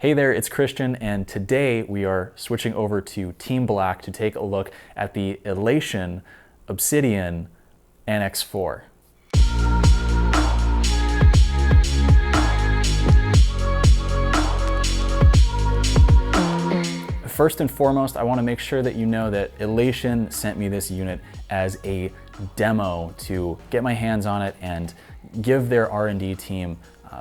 Hey there, it's Christian, and today we are switching over to Team Black to take a look at the Elation Obsidian NX4. First and foremost, I want to make sure that you know that Elation sent me this unit as a demo to get my hands on it and give their R&D team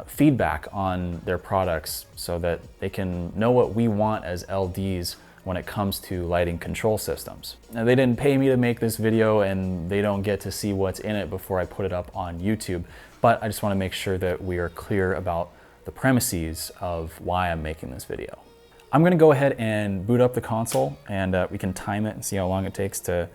feedback on their products so that they can know what we want as LDs when it comes to lighting control systems. Now, they didn't pay me to make this video and they don't get to see what's in it before I put it up on YouTube, but I just want to make sure that we are clear about the premises of why I'm making this video. I'm going to go ahead and boot up the console and we can time it and see how long it takes to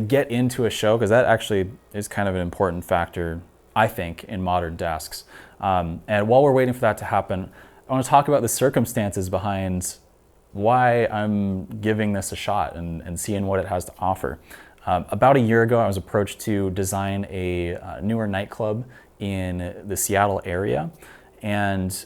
get into a show, because that actually is kind of an important factor, I think, in modern desks. And while we're waiting for that to happen, I want to talk about the circumstances behind why I'm giving this a shot and seeing what it has to offer. About a year ago, I was approached to design a newer nightclub in the Seattle area. And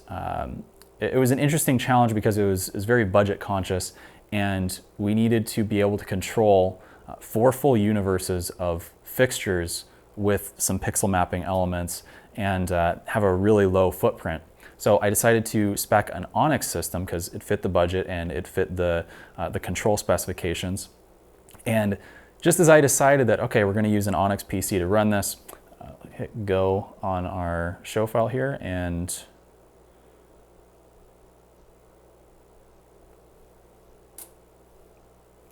it was an interesting challenge because it was very budget conscious, and we needed to be able to control 4 full universes of fixtures with some pixel mapping elements and have a really low footprint. So I decided to spec an Onyx system because it fit the budget and it fit the control specifications. And just as I decided that, okay, we're going to use an Onyx PC to run this, hit go on our show file here, and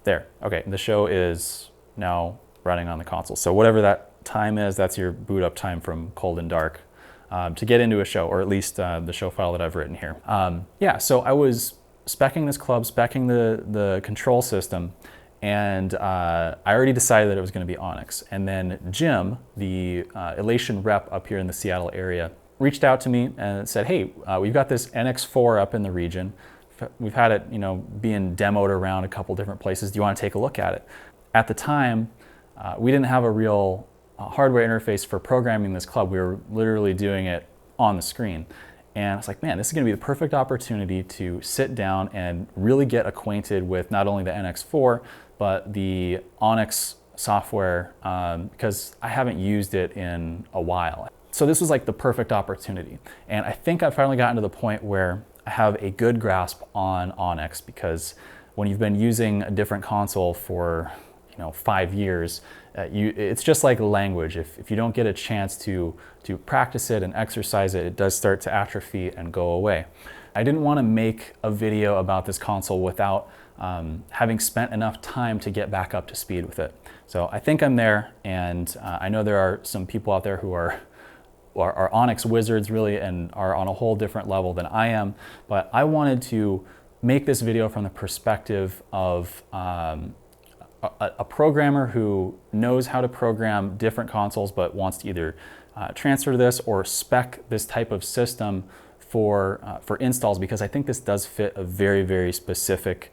there. Okay, the show is now running on the console. So whatever that time is, that's your boot up time from cold and dark to get into a show, or at least the show file that I've written here. Yeah, so I was speccing this club, speccing the control system, and I already decided that it was going to be Onyx. And then Jim, the Elation rep up here in the Seattle area, reached out to me and said, hey, we've got this NX4 up in the region. We've had it, being demoed around a couple different places. Do you want to take a look at it? At the time, we didn't have a real hardware interface for programming this club. We were literally doing it on the screen. And I was like, man, this is going to be the perfect opportunity to sit down and really get acquainted with not only the NX4, but the Onyx software, because I haven't used it in a while. So this was like the perfect opportunity. And I think I've finally gotten to the point where I have a good grasp on Onyx, because when you've been using a different console for 5 years, it's just like language. If you don't get a chance to practice it and exercise it, it does start to atrophy and go away. I didn't want to make a video about this console without having spent enough time to get back up to speed with it. So I think I'm there, and I know there are some people out there who are Onyx wizards really and are on a whole different level than I am, but I wanted to make this video from the perspective of a programmer who knows how to program different consoles but wants to either transfer to this or spec this type of system for installs, because I think this does fit a very, very specific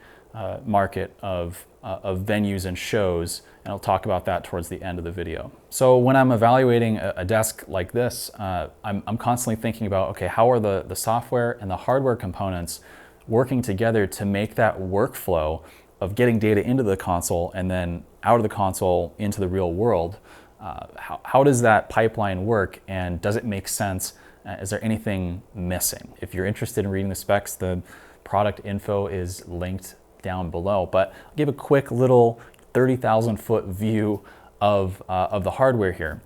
market of venues and shows, and I'll talk about that towards the end of the video. So when I'm evaluating a desk like this, I'm constantly thinking about, okay, how are the software and the hardware components working together to make that workflow of getting data into the console and then out of the console into the real world. How does that pipeline work, and does it make sense? Is there anything missing? If you're interested in reading the specs, the product info is linked down below, but I'll give a quick little 30,000 foot view of the hardware here.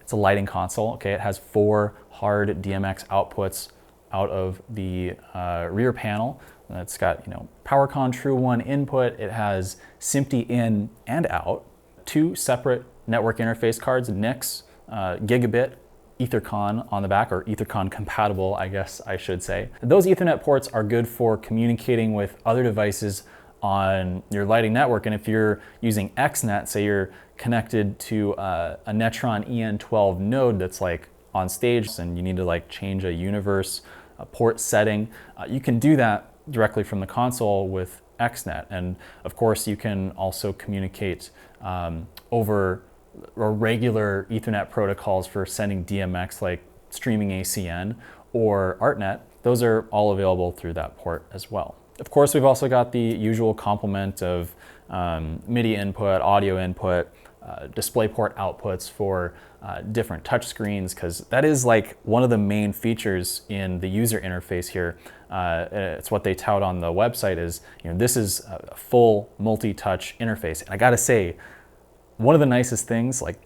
It's a lighting console. Okay, it has 4 hard DMX outputs out of the rear panel. It's got PowerCon True 1 input. It has SMPTE in and out. 2 separate network interface cards, NICs, gigabit, EtherCon on the back, or EtherCon compatible, I guess I should say. Those Ethernet ports are good for communicating with other devices on your lighting network. And if you're using XNet, say you're connected to a Netron EN12 node that's like on stage and you need to change a universe, a port setting, you can do that directly from the console with XNet. And of course, you can also communicate over regular Ethernet protocols for sending DMX, like streaming ACN or ArtNet. those are all available through that port as well. Of course, we've also got the usual complement of MIDI input, audio input, DisplayPort outputs for different touch screens, because that is like one of the main features in the user interface here. It's what they tout on the website is, this is a full multi-touch interface. And I gotta say, one of the nicest things, it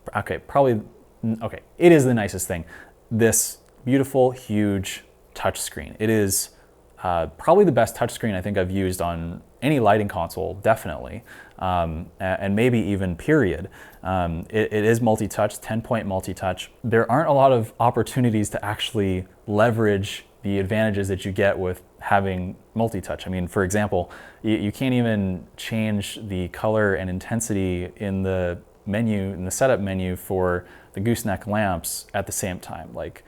is the nicest thing, this beautiful, huge touch screen. It is probably the best touchscreen I think I've used on any lighting console, definitely, and maybe even period. It is multi-touch, 10-point multi-touch. There aren't a lot of opportunities to actually leverage the advantages that you get with having multi-touch. I mean, for example, you can't even change the color and intensity in the menu, in the setup menu for the gooseneck lamps at the same time. Like,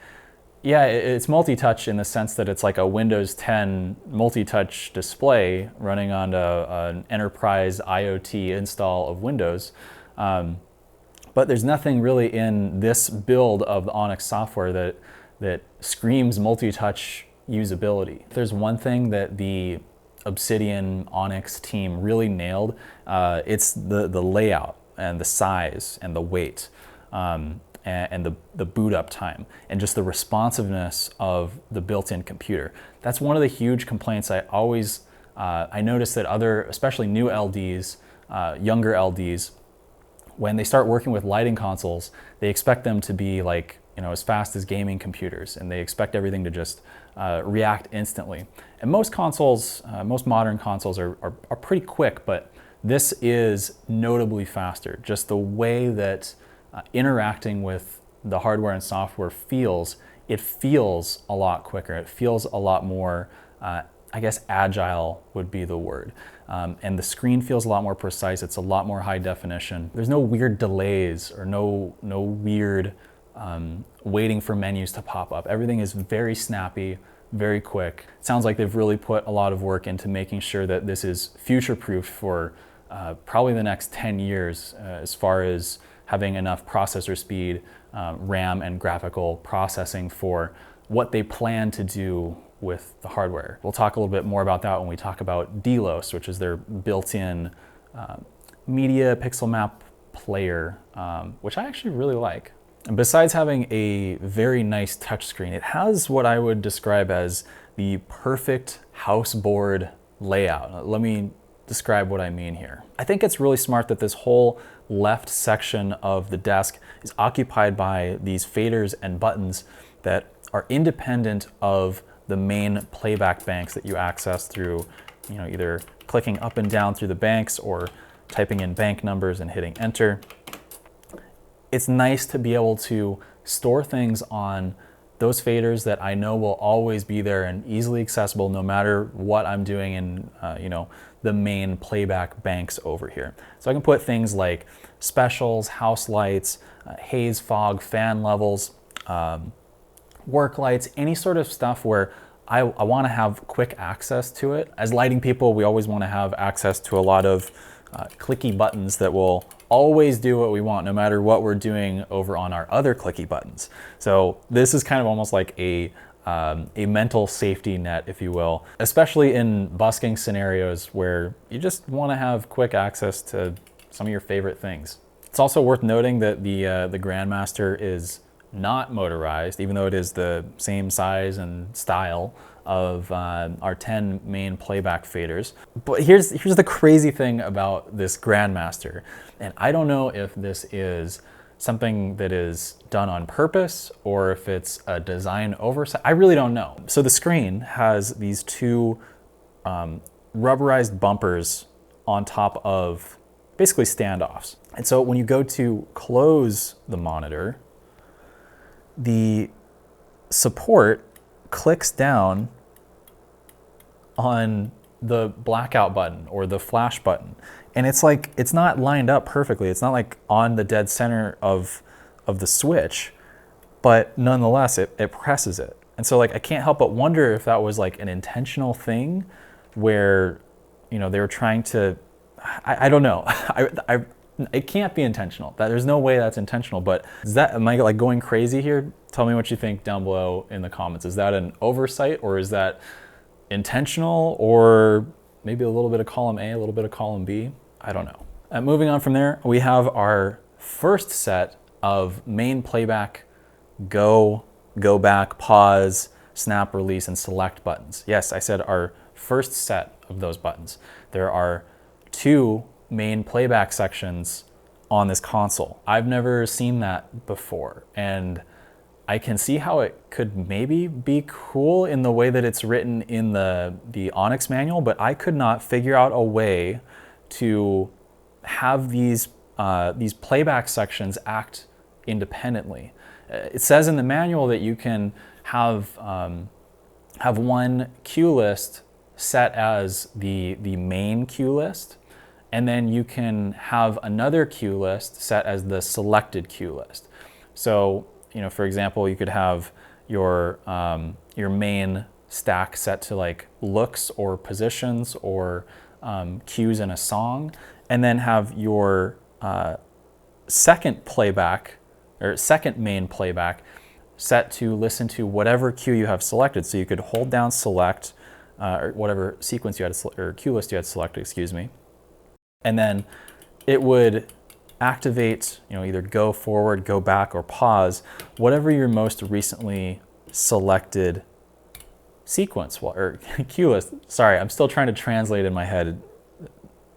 yeah, it's multi-touch in the sense that it's like a Windows 10 multi-touch display running on an enterprise IoT install of Windows. But there's nothing really in this build of the Onyx software that screams multi-touch usability. If there's one thing that the Obsidian Onyx team really nailed, it's the layout and the size and the weight. And the boot up time and just the responsiveness of the built-in computer. That's one of the huge complaints I always, I notice that other, especially new LDs, younger LDs, when they start working with lighting consoles, they expect them to be like, as fast as gaming computers, and they expect everything to just react instantly. And most consoles, most modern consoles are pretty quick, but this is notably faster. Just the way that interacting with the hardware and software it feels a lot quicker. It feels a lot more, I guess agile would be the word. And the screen feels a lot more precise. It's a lot more high definition. There's no weird delays or no weird waiting for menus to pop up. Everything is very snappy, very quick. It sounds like they've really put a lot of work into making sure that this is future-proofed for probably the next 10 years as far as having enough processor speed, RAM and graphical processing for what they plan to do with the hardware. We'll talk a little bit more about that when we talk about DYLOS, which is their built-in media pixel map player, which I actually really like. And besides having a very nice touchscreen, it has what I would describe as the perfect house board layout. Let me describe what I mean here. I think it's really smart that this whole left section of the desk is occupied by these faders and buttons that are independent of the main playback banks that you access through, either clicking up and down through the banks or typing in bank numbers and hitting enter. It's nice to be able to store things on those faders that I know will always be there and easily accessible no matter what I'm doing in, the main playback banks over here. So I can put things like specials, house lights, haze, fog, fan levels, work lights, any sort of stuff where I want to have quick access to it. As lighting people, we always want to have access to a lot of clicky buttons that will always do what we want no matter what we're doing over on our other clicky buttons. So this is kind of almost like a mental safety net, if you will, especially in busking scenarios where you just want to have quick access to some of your favorite things. It's also worth noting that the Grandmaster is not motorized, even though it is the same size and style of our 10 main playback faders. But here's the crazy thing about this Grandmaster, and I don't know if this is something that is done on purpose or if it's a design oversight. I really don't know. So the screen has these two rubberized bumpers on top of basically standoffs. And so when you go to close the monitor, the support clicks down on the blackout button or the flash button. And it's like, it's not lined up perfectly. It's not like on the dead center of the switch, but nonetheless, it presses it. And so like, I can't help but wonder if that was like an intentional thing where, they were trying to, I don't know. It can't be intentional. There's no way that's intentional, but am I like going crazy here? Tell me what you think down below in the comments. Is that an oversight, or is that intentional, or maybe a little bit of column A, a little bit of column B? I don't know. Moving on from there, we have our first set of main playback, go back, pause, snap, release, and select buttons. Yes, I said our first set of those buttons. There are 2 main playback sections on this console. I've never seen that before, and I can see how it could maybe be cool in the way that it's written in the Onyx manual, but I could not figure out a way to have these playback sections act independently. It says in the manual that you can have one cue list set as the main cue list, and then you can have another cue list set as the selected cue list. So, for example, you could have your main stack set to like looks or positions or cues in a song, and then have your second playback or second main playback set to listen to whatever cue you have selected. So you could hold down select or whatever sequence you had or cue list you had selected, excuse me, and then it would activate, either go forward, go back, or pause, whatever your most recently selected sequence or cue list. Sorry, I'm still trying to translate in my head.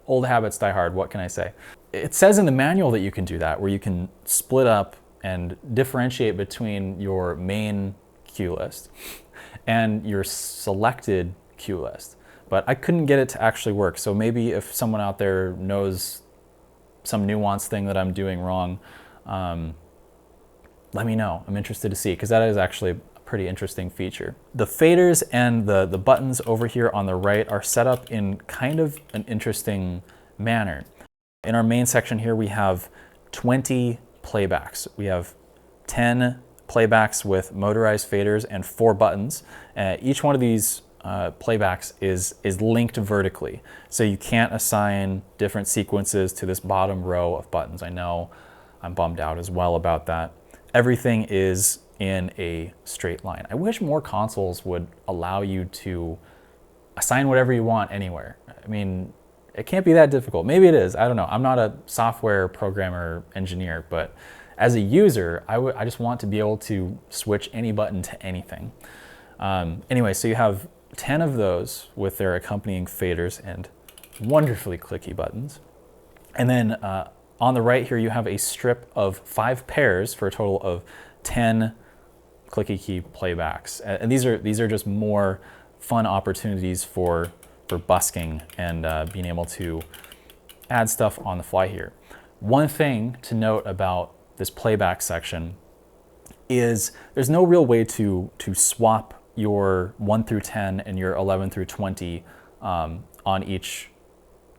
Old habits die hard, what can I say? It says in the manual that you can do that, where you can split up and differentiate between your main cue list and your selected cue list. But I couldn't get it to actually work. So maybe if someone out there knows some nuanced thing that I'm doing wrong, let me know. I'm interested to see, because that is actually a pretty interesting feature. The faders and the buttons over here on the right are set up in kind of an interesting manner. In our main section here, we have 20 playbacks. We have 10 playbacks with motorized faders and 4 buttons. Each one of these playbacks is linked vertically, so you can't assign different sequences to this bottom row of buttons. I know I'm bummed out as well about that. Everything is in a straight line. I wish more consoles would allow you to assign whatever you want anywhere. I mean, it can't be that difficult. Maybe it is, I don't know. I'm not a software programmer engineer, but as a user, I just want to be able to switch any button to anything. Anyway, so you have 10 of those with their accompanying faders and wonderfully clicky buttons. And then on the right here, you have a strip of 5 pairs for a total of 10 clicky key playbacks. And these are just more fun opportunities for busking and being able to add stuff on the fly here. One thing to note about this playback section is there's no real way to swap your 1 through 10 and your 11 through 20 on each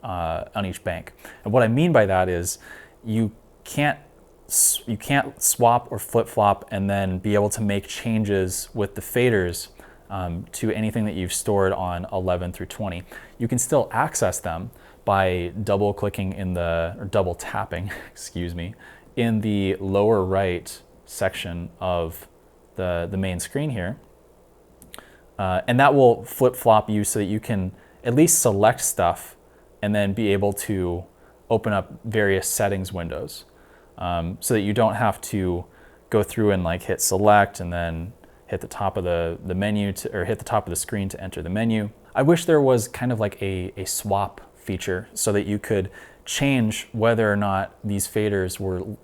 bank. And what I mean by that is you can't swap or flip-flop and then be able to make changes with the faders to anything that you've stored on 11 through 20. You can still access them by double clicking or double tapping, excuse me, in the lower right section of the main screen here. And that will flip-flop you so that you can at least select stuff and then be able to open up various settings windows, so that you don't have to go through and like hit select and then hit the top of the menu or hit the top of the screen to enter the menu. I wish there was kind of like a swap feature so that you could change whether or not these faders were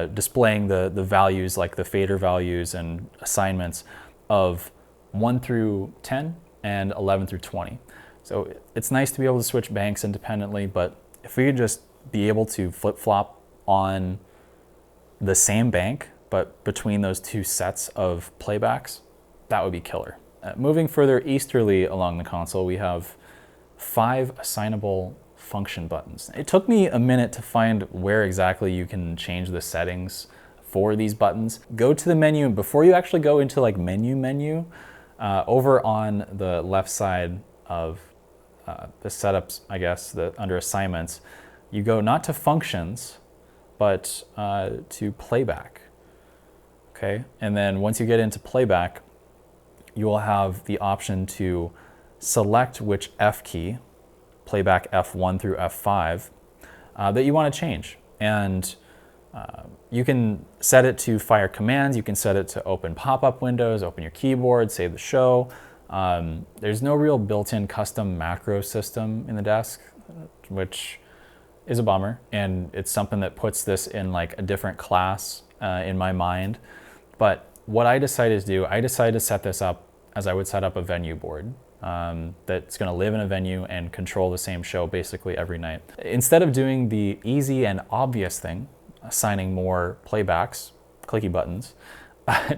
displaying the values, like the fader values and assignments of 1 through 10 and 11 through 20. So it's nice to be able to switch banks independently, but if we could just be able to flip-flop on the same bank, but between those 2 sets of playbacks, that would be killer. Moving further easterly along the console, we have 5 assignable function buttons. It took me a minute to find where exactly you can change the settings for these buttons. Go to the menu, and before you actually go into like menu, over on the left side of the setups, I guess, under assignments, you go not to functions, but to Playback. Okay, and then once you get into Playback, you will have the option to select which F key, Playback F1 through F5, that you want to change. And you can set it to fire commands, you can set it to open pop-up windows, open your keyboard, save the show. There's no real built-in custom macro system in the desk, which is a bummer, and it's something that puts this in like a different class in my mind. But what I decided to do, I decided to set this up as I would set up a venue board that's going to live in a venue and control the same show basically every night. Instead of doing the easy and obvious thing, assigning more playbacks, clicky buttons,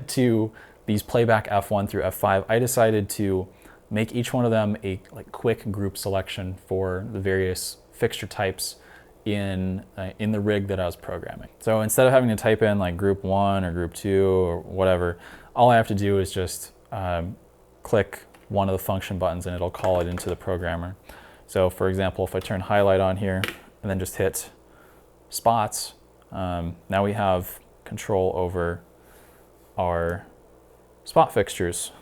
to these Playback F1 through F5, I decided to make each one of them a quick group selection for the various fixture types in the rig that I was programming. So instead of having to type in like group 1 or group 2 or whatever, all I have to do is just click one of the function buttons and it'll call it into the programmer. So for example, if I turn highlight on here and then just hit spots, now we have control over our spot fixtures.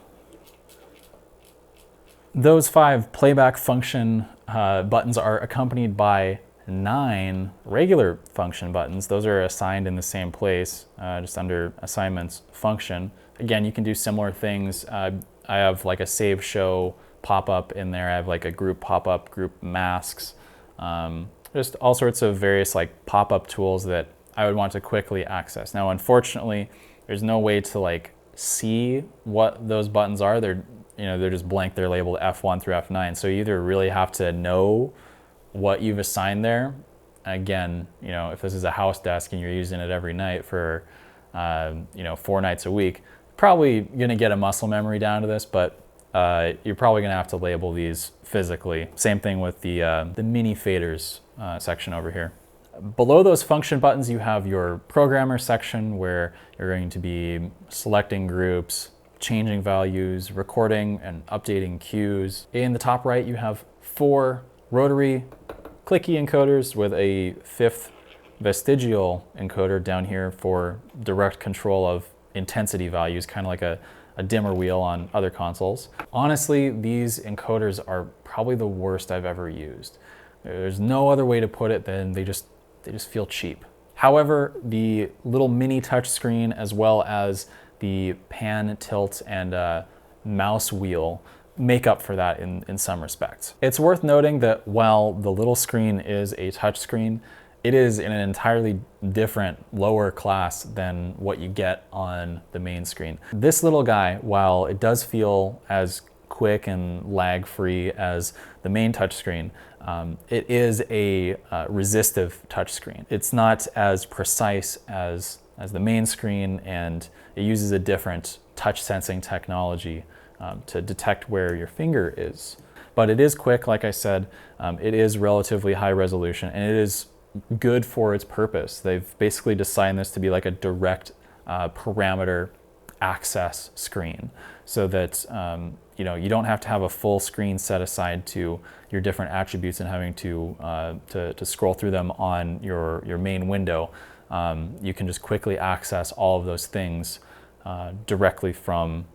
Those 5 playback function buttons are accompanied by 9 regular function buttons. Those are assigned in the same place, just under assignments function. Again, you can do similar things. I have like a save show pop-up in there. I have like a group pop-up, group masks, just all sorts of various like pop-up tools that I would want to quickly access. Now, unfortunately, there's no way to like see what those buttons are. They're just blank. They're labeled F1 through F9. So you either really have to know what you've assigned there. Again, if this is a house desk and you're using it every night for 4 nights a week, probably gonna get a muscle memory down to this, but you're probably gonna have to label these physically. Same thing with the mini faders section over here. Below those function buttons, you have your programmer section where you're going to be selecting groups, changing values, recording and updating cues. In the top right, you have 4 rotary clicky encoders with a 5th vestigial encoder down here for direct control of intensity values, kind of like a dimmer wheel on other consoles. Honestly, these encoders are probably the worst I've ever used. There's no other way to put it than they just feel cheap. However, the little mini touch screen as well as the pan, tilt, and mouse wheel make up for that in some respects. It's worth noting that while the little screen is a touch screen, it is in an entirely different lower class than what you get on the main screen. This little guy, while it does feel as quick and lag-free as the main touchscreen, it is a resistive touchscreen. It's not as precise as the main screen, and it uses a different touch sensing technology to detect where your finger is. But it is quick, like I said. It is relatively high resolution, and it is good for its purpose. They've basically designed this to be like a direct parameter access screen, so that you don't have to have a full screen set aside to your different attributes and having to scroll through them on your main window. You can just quickly access all of those things directly from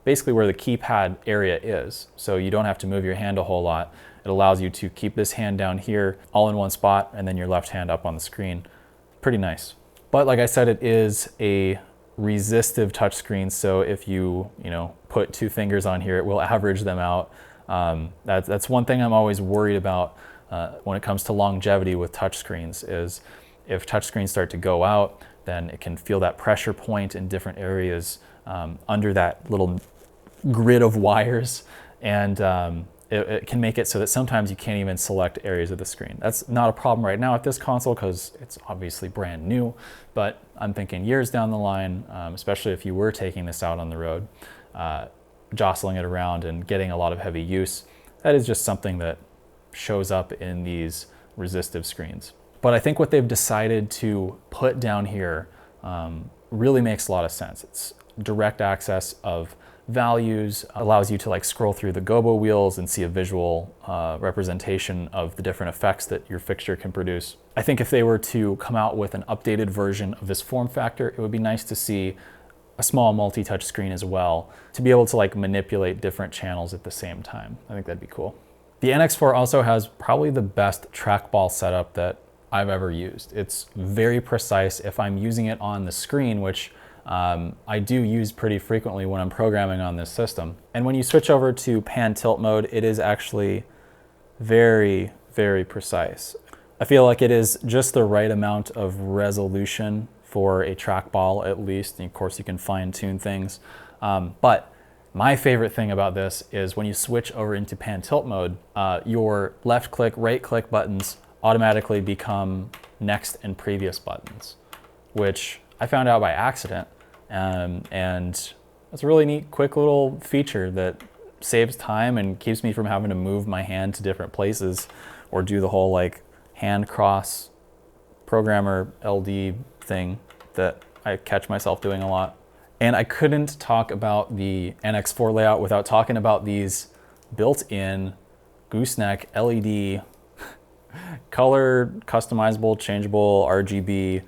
basically where the keypad area is. So you don't have to move your hand a whole lot. It allows you to keep this hand down here all in one spot and then your left hand up on the screen. Pretty nice. But like I said, it is a resistive touchscreen, so if you put 2 fingers on here, it will average them out. That's one thing I'm always worried about when it comes to longevity with touchscreens, is if touchscreens start to go out, then it can feel that pressure point in different areas under that little grid of wires, and it can make it so that sometimes you can't even select areas of the screen. That's not a problem right now at this console because it's obviously brand new, but I'm thinking years down the line, especially if you were taking this out on the road, jostling it around and getting a lot of heavy use, that is just something that shows up in these resistive screens. But I think what they've decided to put down here really makes a lot of sense. It's direct access of values, allows you to like scroll through the gobo wheels and see a visual representation of the different effects that your fixture can produce. I think if they were to come out with an updated version of this form factor, it would be nice to see a small multi-touch screen as well, to be able to like manipulate different channels at the same time. I think that'd be cool. The NX4 also has probably the best trackball setup that I've ever used. It's very precise if I'm using it on the screen, which I do use pretty frequently when I'm programming on this system. And when you switch over to pan tilt mode, it is actually very, very precise. I feel like it is just the right amount of resolution for a trackball at least. And of course you can fine tune things. But my favorite thing about this is when you switch over into pan tilt mode, your left click, right click buttons automatically become next and previous buttons, which I found out by accident. And it's a really neat, quick little feature that saves time and keeps me from having to move my hand to different places or do the whole like hand cross programmer LD thing that I catch myself doing a lot. And I couldn't talk about the NX4 layout without talking about these built-in Gooseneck LED color customizable, changeable RGB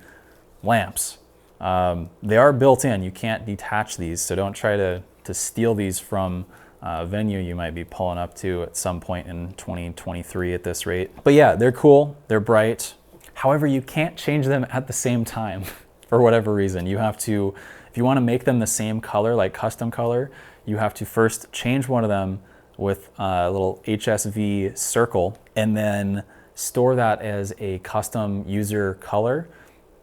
lamps. They are built in. You can't detach these, so don't try to steal these from a venue you might be pulling up to at some point in 2023 at this rate. But yeah, they're cool, they're bright. However, you can't change them at the same time for whatever reason. You have to, if you want to make them the same color, like custom color, you have to first change one of them with a little HSV circle and then store that as a custom user color,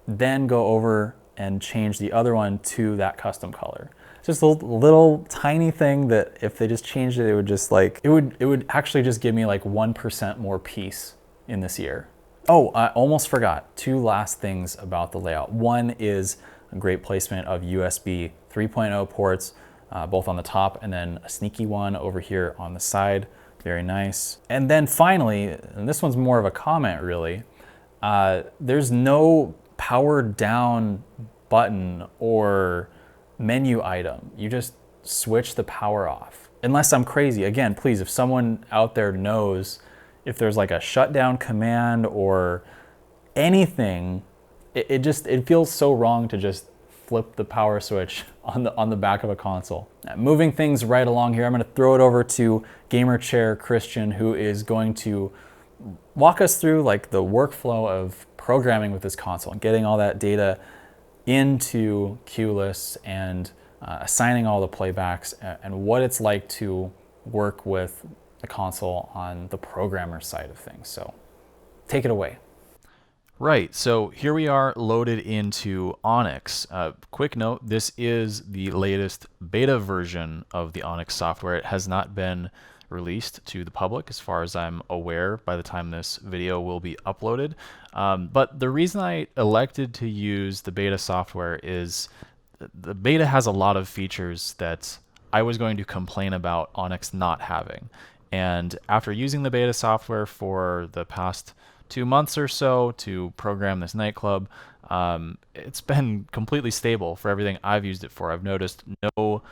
then go over and change the other one to that custom color. It's just a little tiny thing that if they just changed it, it would just like, it would actually just give me like 1% more peace in this year. Oh, I almost forgot. Two last things about the layout. One is a great placement of USB 3.0 ports, both on the top and then a sneaky one over here on the side. Very nice. And then finally, and this one's more of a comment really, there's no power down button or menu item. You just switch the power off. Unless I'm crazy. Again, please, if someone out there knows if there's like a shutdown command or anything, it feels so wrong to just flip the power switch on the back of a console. Now, moving things right along here, I'm going to throw it over to Gamer Chair Christian, who is going to walk us through like the workflow of programming with this console and getting all that data into QList and assigning all the playbacks and what it's like to work with the console on the programmer side of things. So take it away. Right, so here we are loaded into Onyx. Quick note, this is the latest beta version of the Onyx software. It has not been released to the public as far as I'm aware by the time this video will be uploaded. But the reason I elected to use the beta software is the beta has a lot of features that I was going to complain about Onyx not having. And after using the beta software for the past 2 months or so to program this nightclub, it's been completely stable for everything I've used it for. I've noticed no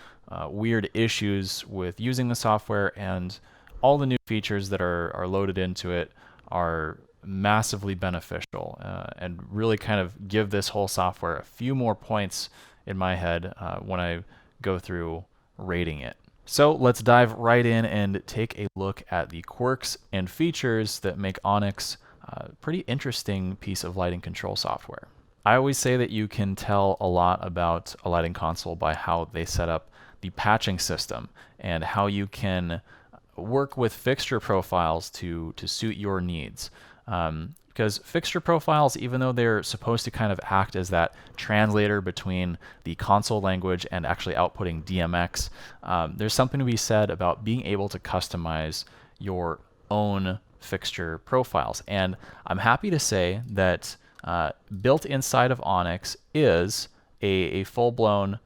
weird issues with using the software, and all the new features that are loaded into it are massively beneficial and really kind of give this whole software a few more points in my head when I go through rating it. So let's dive right in and take a look at the quirks and features that make Onyx a pretty interesting piece of lighting control software. I always say that you can tell a lot about a lighting console by how they set up the patching system and how you can work with fixture profiles to suit your needs. Because fixture profiles, even though they're supposed to kind of act as that translator between the console language and actually outputting DMX, there's something to be said about being able to customize your own fixture profiles. And I'm happy to say that built inside of Onyx is a full-blown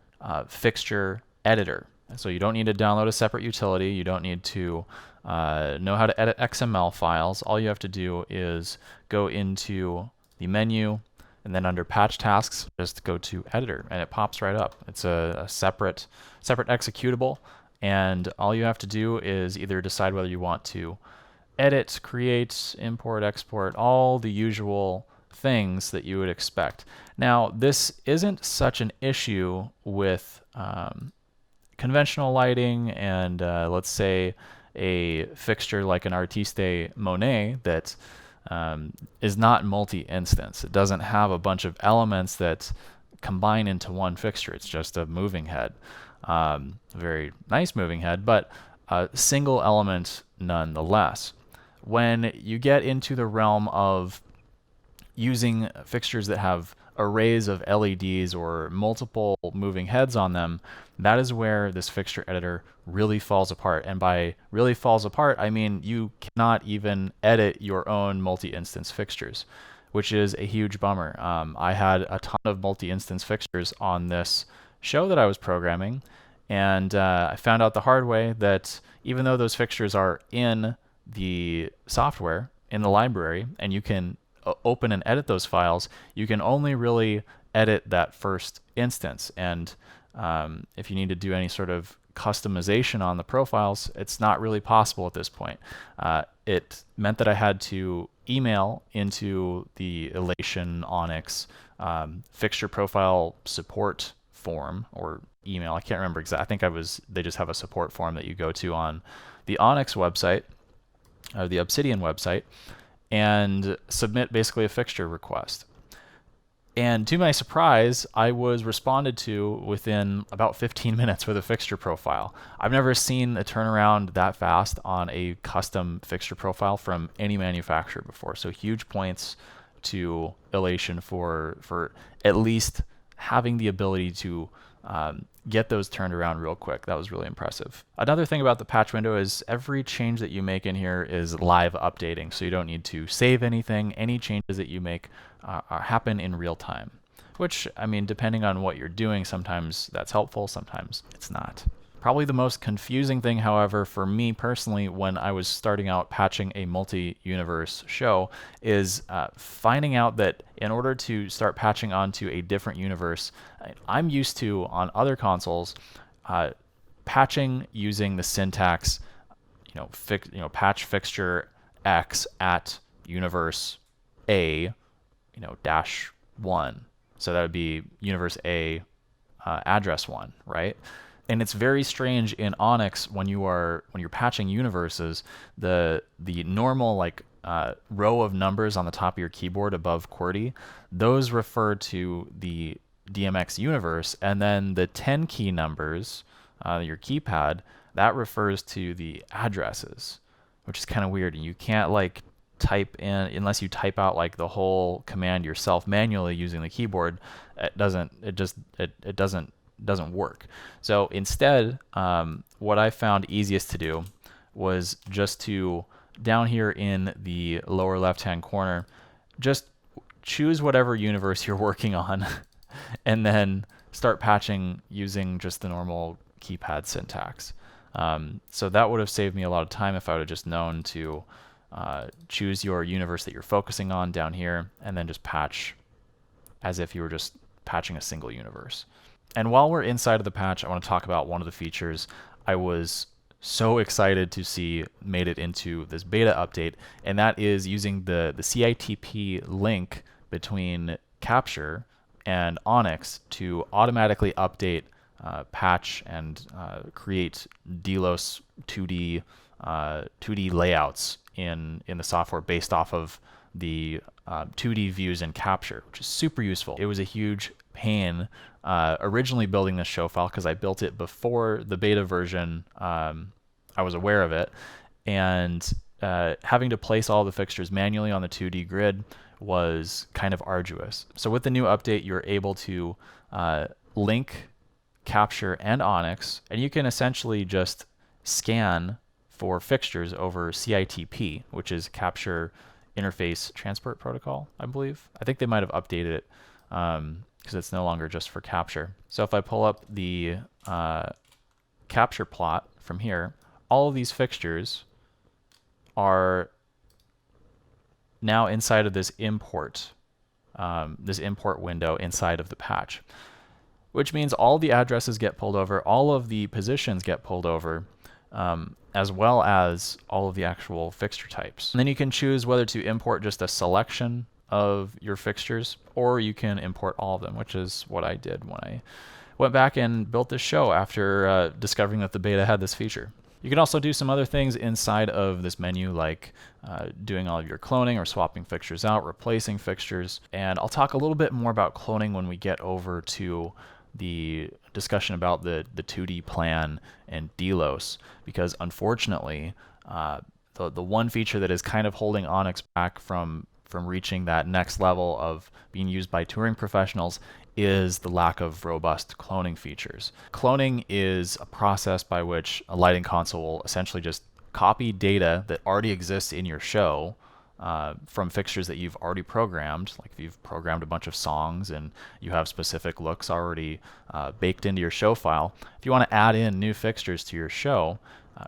fixture editor. So you don't need to download a separate utility. You don't need to know how to edit XML files. All you have to do is go into the menu, And then under patch tasks, just go to editor and it pops right up. It's a separate executable. And all you have to do is either decide whether you want to edit, create, import, export, all the usual things that you would expect. Now, this isn't such an issue with conventional lighting and let's say a fixture like an Artiste Monet that is not multi-instance. It doesn't have a bunch of elements that combine into one fixture. It's just a moving head. Very nice moving head, but a single element nonetheless. When you get into the realm of using fixtures that have arrays of LEDs or multiple moving heads on them, that is where this fixture editor really falls apart. And by really falls apart, I mean you cannot even edit your own multi-instance fixtures, which is a huge bummer. I had a ton of multi-instance fixtures on this show that I was programming, and I found out the hard way that even though those fixtures are in the software, in the library, and you can open and edit those files, you can only really edit that first instance. And if you need to do any sort of customization on the profiles, it's not really possible at this point. It meant that I had to email into the Elation Onyx fixture profile support form or email. I can't remember exactly. I think they just have a support form that you go to on the Onyx website or the Obsidian website and submit basically a fixture request. And to my surprise, I was responded to within about 15 minutes with a fixture profile. I've never seen a turnaround that fast on a custom fixture profile from any manufacturer before. So huge points to Elation for at least having the ability to get those turned around real quick. That was really impressive. Another thing about the patch window is every change that you make in here is live updating, so you don't need to save anything. Any changes that you make happen in real time, which, I mean, depending on what you're doing, sometimes that's helpful, sometimes it's not. Probably the most confusing thing, however, for me personally, when I was starting out patching a multi-universe show, is finding out that in order to start patching onto a different universe, I'm used to, on other consoles, patching using the syntax, patch fixture X at universe A, -1. So that would be universe A, address 1, right? And it's very strange in Onyx when you're patching universes, the normal row of numbers on the top of your keyboard above QWERTY, those refer to the DMX universe, and then the 10 key numbers, your keypad, that refers to the addresses, which is kind of weird. And you can't type in, unless you type out the whole command yourself manually using the keyboard. It doesn't work. So instead, what I found easiest to do was just to, down here in the lower left-hand corner, just choose whatever universe you're working on and then start patching using just the normal keypad syntax. So that would have saved me a lot of time if I would have just known to choose your universe that you're focusing on down here and then just patch as if you were just patching a single universe. And while we're inside of the patch, I want to talk about one of the features I was so excited to see made it into this beta update, and that is using the CITP link between Capture and Onyx to automatically update, patch, and create DYLOS 2D layouts in the software based off of the 2D views in Capture, which is super useful. It was a huge pain originally building this show file because I built it before the beta version. I was aware of it, and having to place all the fixtures manually on the 2D grid was kind of arduous. So with the new update, you're able to link Capture and Onyx, and you can essentially just scan for fixtures over CITP, which is Capture Interface Transport Protocol, I believe. I think they might have updated it because it's no longer just for Capture. So if I pull up the Capture plot from here, all of these fixtures are now inside of this import this import window inside of the patch, which means all the addresses get pulled over, all of the positions get pulled over, as well as all of the actual fixture types. And then you can choose whether to import just a selection of your fixtures, or you can import all of them, which is what I did when I went back and built this show after discovering that the beta had this feature. You can also do some other things inside of this menu, like doing all of your cloning or swapping fixtures out, replacing fixtures. And I'll talk a little bit more about cloning when we get over to the discussion about the 2D plan and DYLOS, because unfortunately, the one feature that is kind of holding Onyx back from reaching that next level of being used by touring professionals is the lack of robust cloning features. Cloning is a process by which a lighting console will essentially just copy data that already exists in your show from fixtures that you've already programmed. Like if you've programmed a bunch of songs and you have specific looks already baked into your show file, if you want to add in new fixtures to your show,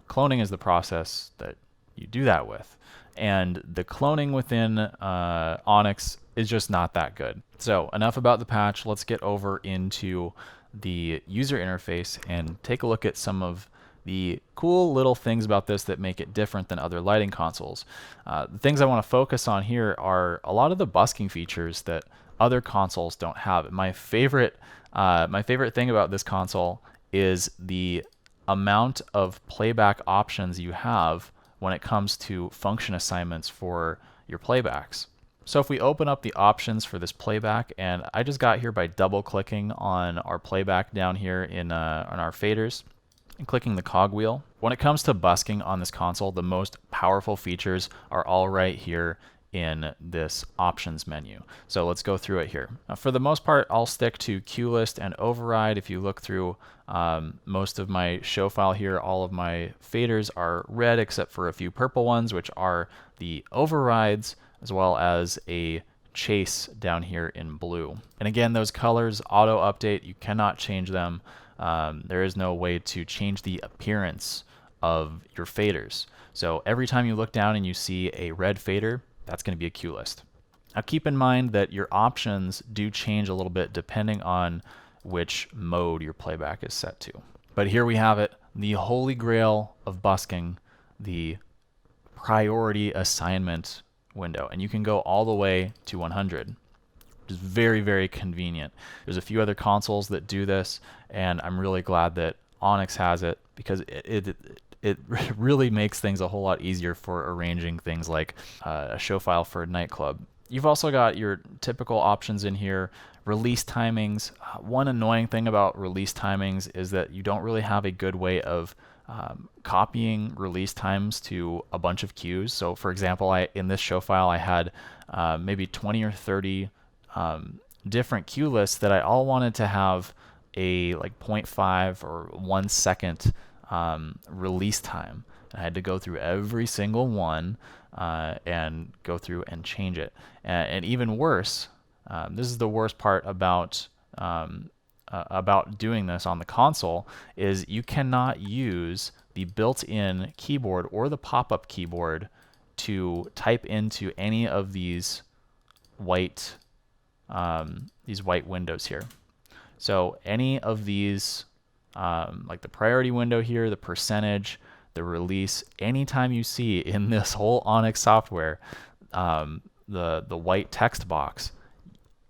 cloning is the process that you do that with. And the cloning within Onyx is just not that good. So enough about the patch. Let's get over into the user interface and take a look at some of the cool little things about this that make it different than other lighting consoles. The things I want to focus on here are a lot of the busking features that other consoles don't have. My favorite thing about this console is the amount of playback options you have when it comes to function assignments for your playbacks. So if we open up the options for this playback, and I just got here by double clicking on our playback down here on our faders and clicking the cogwheel. When it comes to busking on this console, the most powerful features are all right here in this options menu. So let's go through it here. Now, for the most part, I'll stick to cue list and override. If you look through most of my show file here, all of my faders are red except for a few purple ones, which are the overrides, as well as a chase down here in blue. And again, those colors auto update. You cannot change them. There is no way to change the appearance of your faders. So every time you look down and you see a red fader, that's going to be a cue list. Now keep in mind that your options do change a little bit depending on which mode your playback is set to. But here we have it, the holy grail of busking, the priority assignment window. And you can go all the way to 100, which is very, very convenient. There's a few other consoles that do this, and I'm really glad that Onyx has it, because it really makes things a whole lot easier for arranging things like a show file for a nightclub. You've also got your typical options in here. Release timings. One annoying thing about release timings is that you don't really have a good way of copying release times to a bunch of cues. So for example, in this show file, I had maybe 20 or 30 different cue lists that I all wanted to have a like 0.5 or 1 second release time. I had to go through every single one and go through and change it. And even worse, this is the worst part about doing this on the console, is you cannot use the built-in keyboard or the pop-up keyboard to type into any of these white windows here. So any of these, like the priority window here, the percentage, the release, anytime you see in this whole Onyx software the white text box,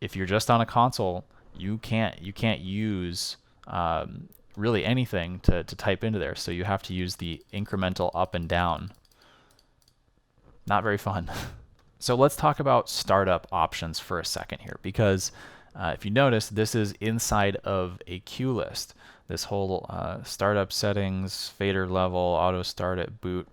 if you're just on a console, you can't use really anything to type into there. So you have to use the incremental up and down. Not very fun. So let's talk about startup options for a second here, because if you notice, this is inside of a cue list. This whole startup settings, fader level, auto start at boot.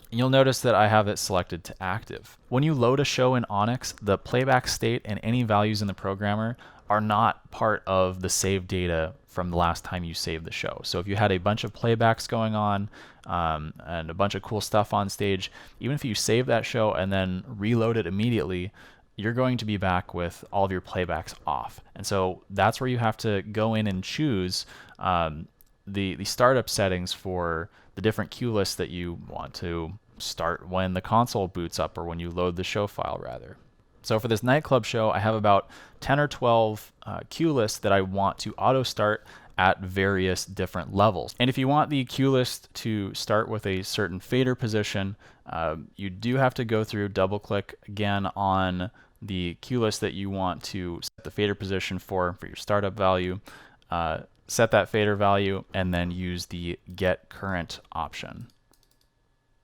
And you'll notice that I have it selected to active. When you load a show in Onyx, the playback state and any values in the programmer are not part of the saved data from the last time you saved the show. So if you had a bunch of playbacks going on and a bunch of cool stuff on stage, even if you save that show and then reload it immediately, you're going to be back with all of your playbacks off. And so that's where you have to go in and choose the startup settings for the different cue lists that you want to start when the console boots up, or when you load the show file rather. So for this nightclub show, I have about 10 or 12 cue lists that I want to auto start at various different levels. And if you want the cue list to start with a certain fader position, you do have to go through, double click again on the cue list that you want to set the fader position for your startup value, set that fader value, and then use the get current option.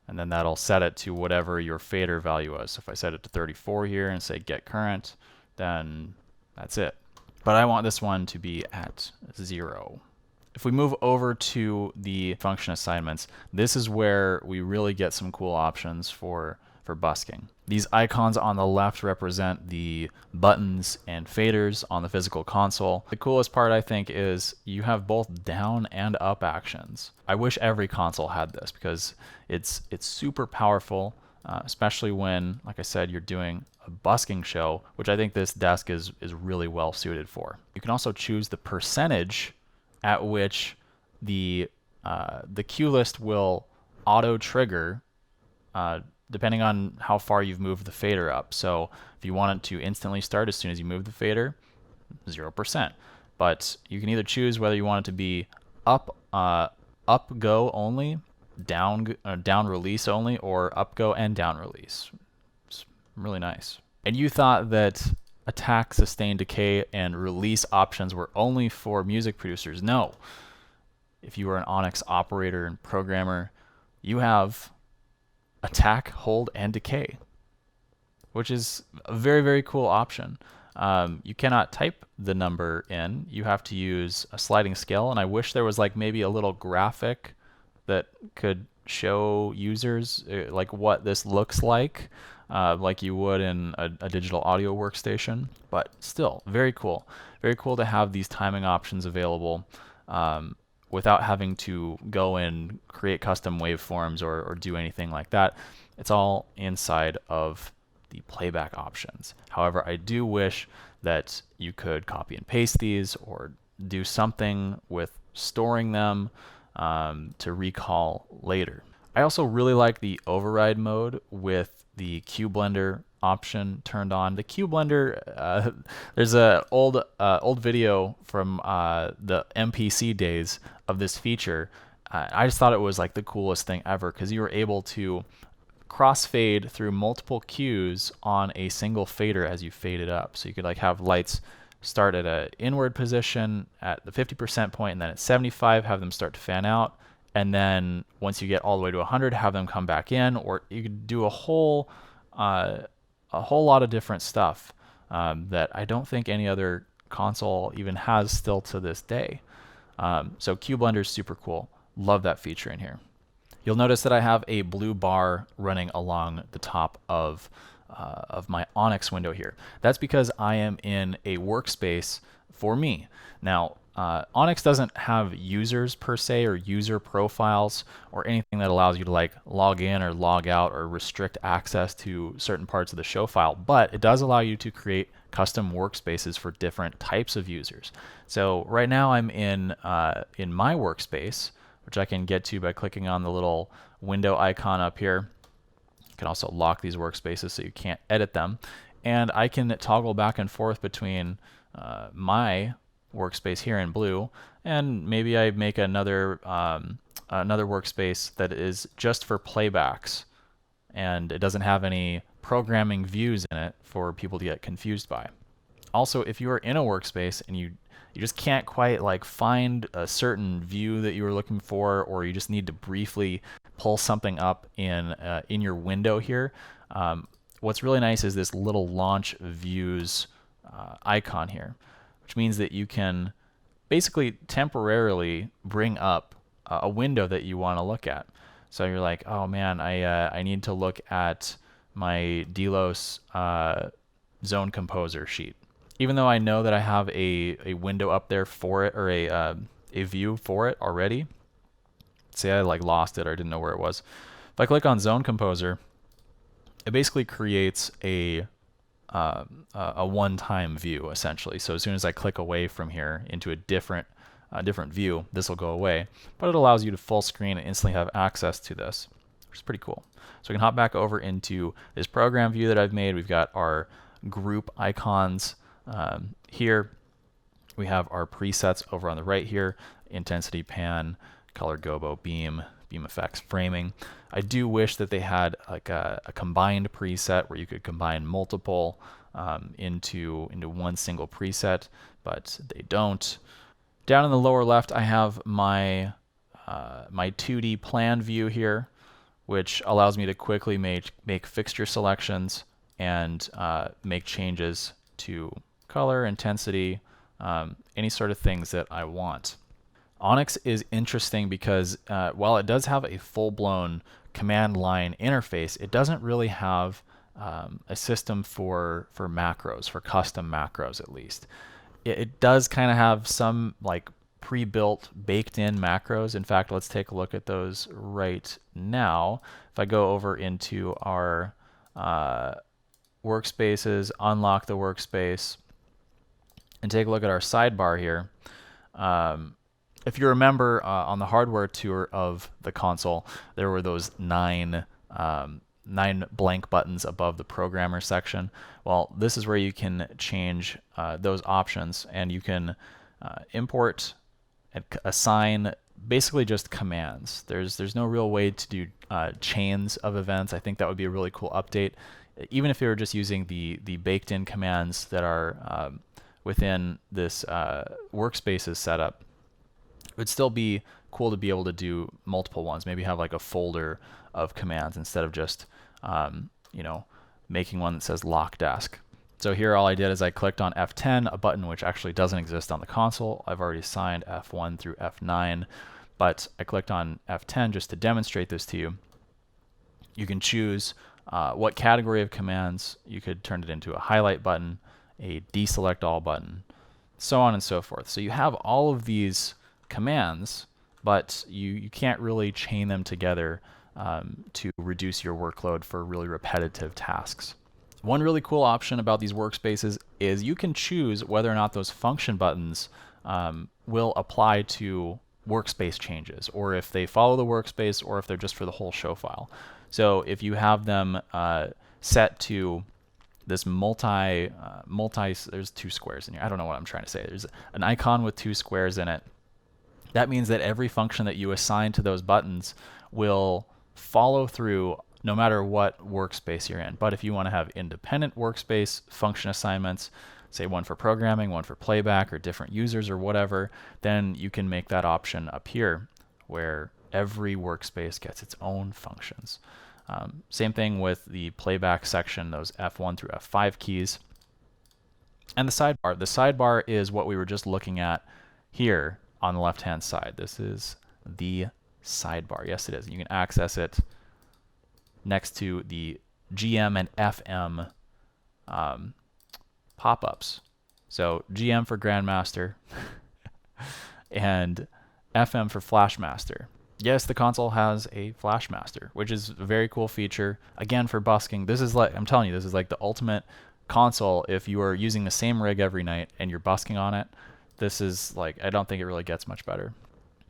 And then that'll set it to whatever your fader value is. So if I set it to 34 here and say get current, then that's it. But I want this one to be at 0. If we move over to the function assignments, this is where we really get some cool options for busking. These icons on the left represent the buttons and faders on the physical console. The coolest part, I think, is you have both down and up actions. I wish every console had this because it's super powerful, especially when, like I said, you're doing a busking show, which I think this desk is really well suited for. You can also choose the percentage at which the cue list will auto trigger depending on how far you've moved the fader up. So if you want it to instantly start as soon as you move the fader, 0%. But you can either choose whether you want it to be up go only, down release only, or up go and down release. It's really nice. And you thought that attack, sustain, decay, and release options were only for music producers. No. If you are an Onyx operator and programmer, you have attack, hold, and decay, which is a very, very cool option. You cannot type the number in. You have to use a sliding scale, and I wish there was like maybe a little graphic that could show users like what this looks like you would in a digital audio workstation. But still, very cool. Very cool to have these timing options available without having to go and create custom waveforms or do anything like that. It's all inside of the playback options. However, I do wish that you could copy and paste these or do something with storing them to recall later. I also really like the override mode with the Cue Blender option turned on. The Cue Blender, there's an old video from the MPC days of this feature. I just thought it was like the coolest thing ever because you were able to crossfade through multiple cues on a single fader as you fade it up. So you could like have lights start at an inward position at the 50% point, and then at 75 have them start to fan out, and then once you get all the way to 100 have them come back in, or you could do a whole lot of different stuff that I don't think any other console even has still to this day. So Cue Blender is super cool. Love that feature in here. You'll notice that I have a blue bar running along the top of my Onyx window here. That's because I am in a workspace for me. Now, Onyx doesn't have users per se or user profiles or anything that allows you to like log in or log out or restrict access to certain parts of the show file, but it does allow you to create custom workspaces for different types of users. So right now I'm in my workspace, which I can get to by clicking on the little window icon up here. You can also lock these workspaces so you can't edit them. And I can toggle back and forth between my workspace here in blue, and maybe I make another workspace that is just for playbacks, and it doesn't have any programming views in it for people to get confused by. Also, if you are in a workspace and you just can't quite like find a certain view that you were looking for, or you just need to briefly pull something up in your window here, what's really nice is this little launch views icon here, which means that you can basically temporarily bring up a window that you want to look at. So you're like, oh man, I need to look at my DYLOS zone composer sheet. Even though I know that I have a window up there for it, or a view for it already. Say I like lost it or didn't know where it was. If I click on Zone Composer, it basically creates a one-time view essentially. So as soon as I click away from here into a different view, this will go away. But it allows you to full screen and instantly have access to this, which is pretty cool. So we can hop back over into this program view that I've made. We've got our group icons here. We have our presets over on the right here: intensity, pan, color, gobo, beam, beam effects, framing. I do wish that they had like a combined preset where you could combine multiple into one single preset, but they don't. Down in the lower left, I have my my 2D plan view here, which allows me to quickly make fixture selections and make changes to color, intensity, any sort of things that I want. Onyx is interesting because while it does have a full-blown command line interface, it doesn't really have a system for macros, for custom macros at least. It does kind of have some like pre-built, baked-in macros. In fact, let's take a look at those right now. If I go over into our workspaces, unlock the workspace, and take a look at our sidebar here. If you remember on the hardware tour of the console, there were those nine blank buttons above the programmer section. Well, this is where you can change those options, and you can import and assign basically just commands. There's no real way to do chains of events. I think that would be a really cool update. Even if you were just using the baked-in commands that are within this workspaces setup, it would still be cool to be able to do multiple ones. Maybe have like a folder of commands instead of just making one that says lock desk. So here all I did is I clicked on F10, a button which actually doesn't exist on the console. I've already assigned F1 through F9, but I clicked on F10 just to demonstrate this to you. You can choose what category of commands. You could turn it into a highlight button, a deselect all button, so on and so forth. So you have all of these commands, but you can't really chain them together to reduce your workload for really repetitive tasks. One really cool option about these workspaces is you can choose whether or not those function buttons will apply to workspace changes, or if they follow the workspace, or if they're just for the whole show file. So if you have them set to this there's two squares in here. I don't know what I'm trying to say. There's an icon with two squares in it. That means that every function that you assign to those buttons will follow through no matter what workspace you're in. But if you want to have independent workspace function assignments, say one for programming, one for playback, or different users or whatever, then you can make that option appear where every workspace gets its own functions. Same thing with the playback section, those F1 through F5 keys. And the sidebar. The sidebar is what we were just looking at here on the left-hand side. This is the sidebar. Yes, it is. You can access it next to the GM and FM pop-ups. So GM for Grandmaster and FM for Flashmaster. Yes, the console has a Flashmaster, which is a very cool feature. Again, for busking, this is like, I'm telling you, this is like the ultimate console if you are using the same rig every night and you're busking on it. This is like, I don't think it really gets much better.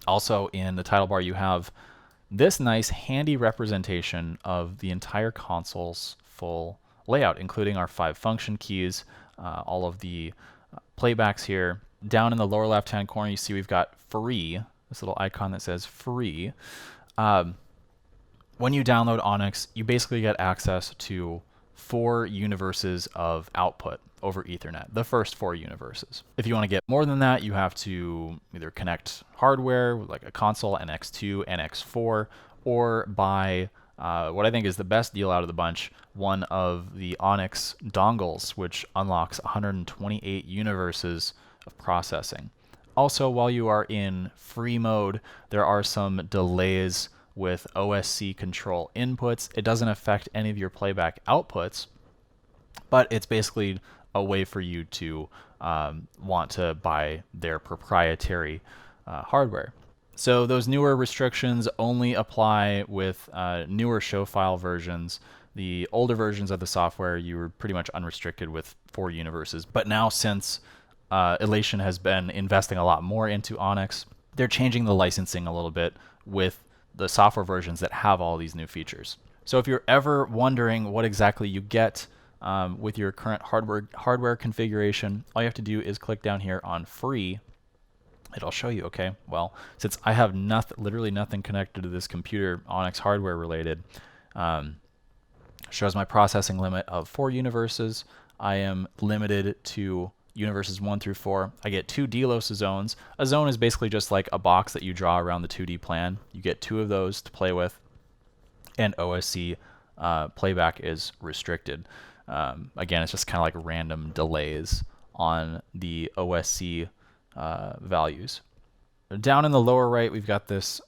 Also, in the title bar, you have this nice handy representation of the entire console's full layout, including our 5 function keys, all of the playbacks here. Down in the lower left-hand corner, you see we've got free, this little icon that says free. When you download Onyx, you basically get access to 4 universes of output over Ethernet, the first 4 universes. If you want to get more than that, you have to either connect hardware, like a console, NX2, NX4, or buy what I think is the best deal out of the bunch, one of the Onyx dongles, which unlocks 128 universes of processing. Also, while you are in free mode, there are some delays with OSC control inputs. It doesn't affect any of your playback outputs, but it's basically a way for you to want to buy their proprietary hardware. So those newer restrictions only apply with newer show file versions. The older versions of the software, you were pretty much unrestricted with 4 universes. But now, since Elation has been investing a lot more into Onyx, they're changing the licensing a little bit with the software versions that have all these new features. So if you're ever wondering what exactly you get with your current hardware configuration, all you have to do is click down here on free. It'll show you, okay, well, since I have literally nothing connected to this computer, Onyx hardware related, shows my processing limit of 4 universes. I am limited to universes 1 through 4. I get 2 DYLOS zones. A zone is basically just like a box that you draw around the 2D plan. You get 2 of those to play with, and OSC playback is restricted. Again, it's just kind of like random delays on the OSC values. Down in the lower right, we've got this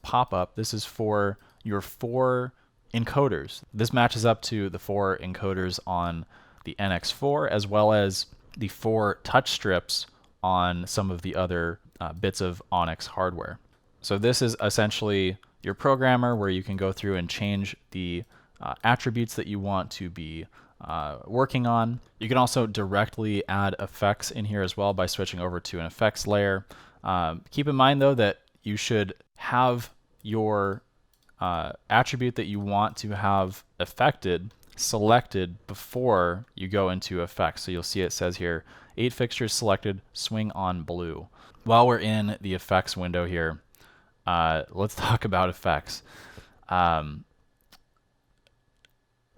pop-up. This is for your 4 encoders. This matches up to the 4 encoders on the NX4, as well as the 4 touch strips on some of the other bits of Onyx hardware. So this is essentially your programmer where you can go through and change the attributes that you want to be working on. You can also directly add effects in here as well by switching over to an effects layer. Keep in mind though that you should have your attribute that you want to have affected selected before you go into effects. So you'll see it says here 8 fixtures selected, swing on blue. While we're in the effects window here, let's talk about effects. They're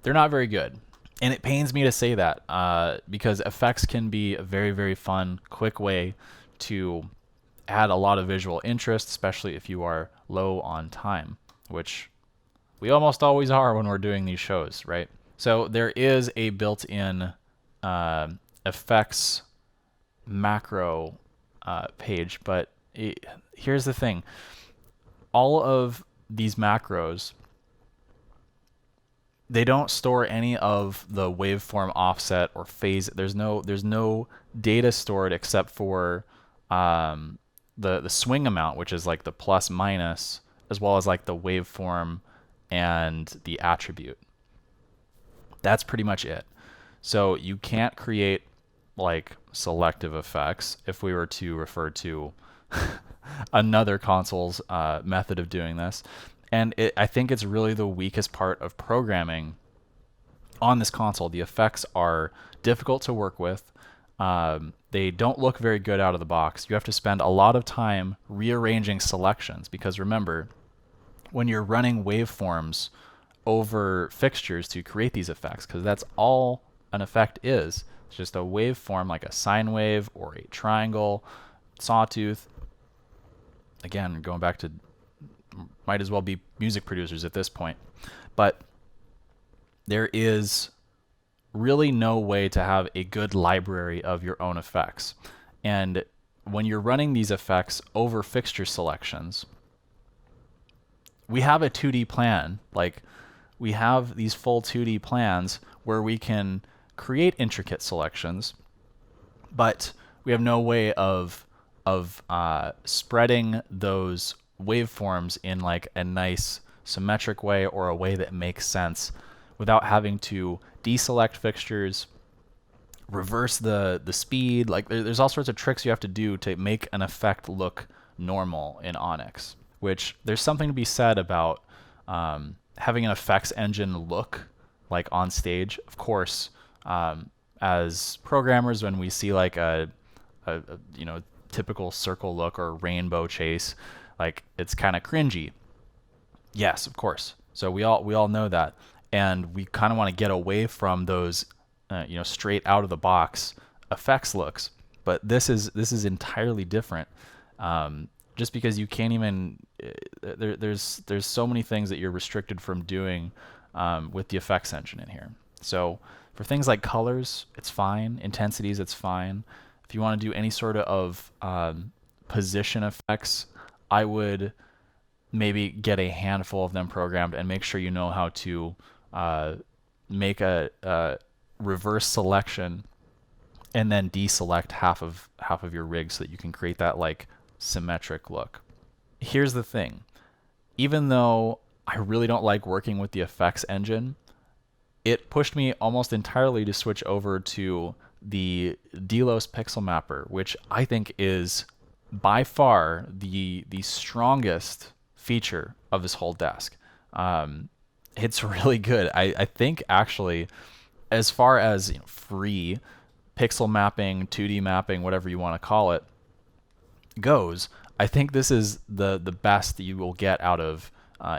not very good. And it pains me to say that because effects can be a very, very fun, quick way to add a lot of visual interest, especially if you are low on time, which we almost always are when we're doing these shows, right? So there is a built-in effects macro page, but here's the thing. All of these macros, they don't store any of the waveform offset or phase. There's no data stored except for the swing amount, which is like the plus minus, as well as like the waveform and the attribute. That's pretty much it. So you can't create like selective effects if we were to refer to another console's method of doing this. And I think it's really the weakest part of programming on this console. The effects are difficult to work with. They don't look very good out of the box. You have to spend a lot of time rearranging selections because remember, when you're running waveforms over fixtures to create these effects, because that's all an effect is. It's just a waveform like a sine wave or a triangle, sawtooth. Again, going back to might as well be music producers at this point. But there is really no way to have a good library of your own effects. And when you're running these effects over fixture selections, we have a 2D plan. Like we have these full 2D plans where we can create intricate selections, but we have no way of spreading those waveforms in like a nice symmetric way or a way that makes sense without having to deselect fixtures, reverse the speed. Like there's all sorts of tricks you have to do to make an effect look normal in Onyx, which there's something to be said about having an effects engine look like on stage. Of course, as programmers, when we see like a typical circle look or rainbow chase, like it's kind of cringy. Yes, of course. So we all know that, and we kind of want to get away from those, straight out of the box effects looks. But this is entirely different. Just because you can't even there's so many things that you're restricted from doing with the effects engine in here. So for things like colors, it's fine. Intensities, it's fine. If you want to do any sort of position effects, I would maybe get a handful of them programmed and make sure you know how to make a reverse selection and then deselect half of your rig so that you can create that like symmetric look. Here's the thing. Even though I really don't like working with the effects engine, it pushed me almost entirely to switch over to the DYLOS pixel mapper, which I think is by far the strongest feature of this whole desk. It's really good. I think actually as far as free pixel mapping, 2D mapping, whatever you want to call it, goes, I think this is the best that you will get out of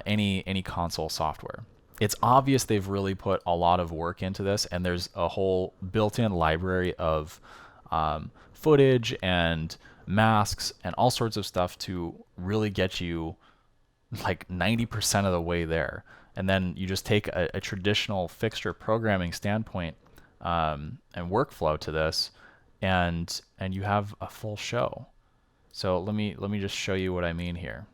any console software. It's obvious they've really put a lot of work into this, and there's a whole built-in library of footage and masks and all sorts of stuff to really get you like 90% of the way there. And then you just take a traditional fixture programming standpoint and workflow to this, and you have a full show. So let me just show you what I mean here.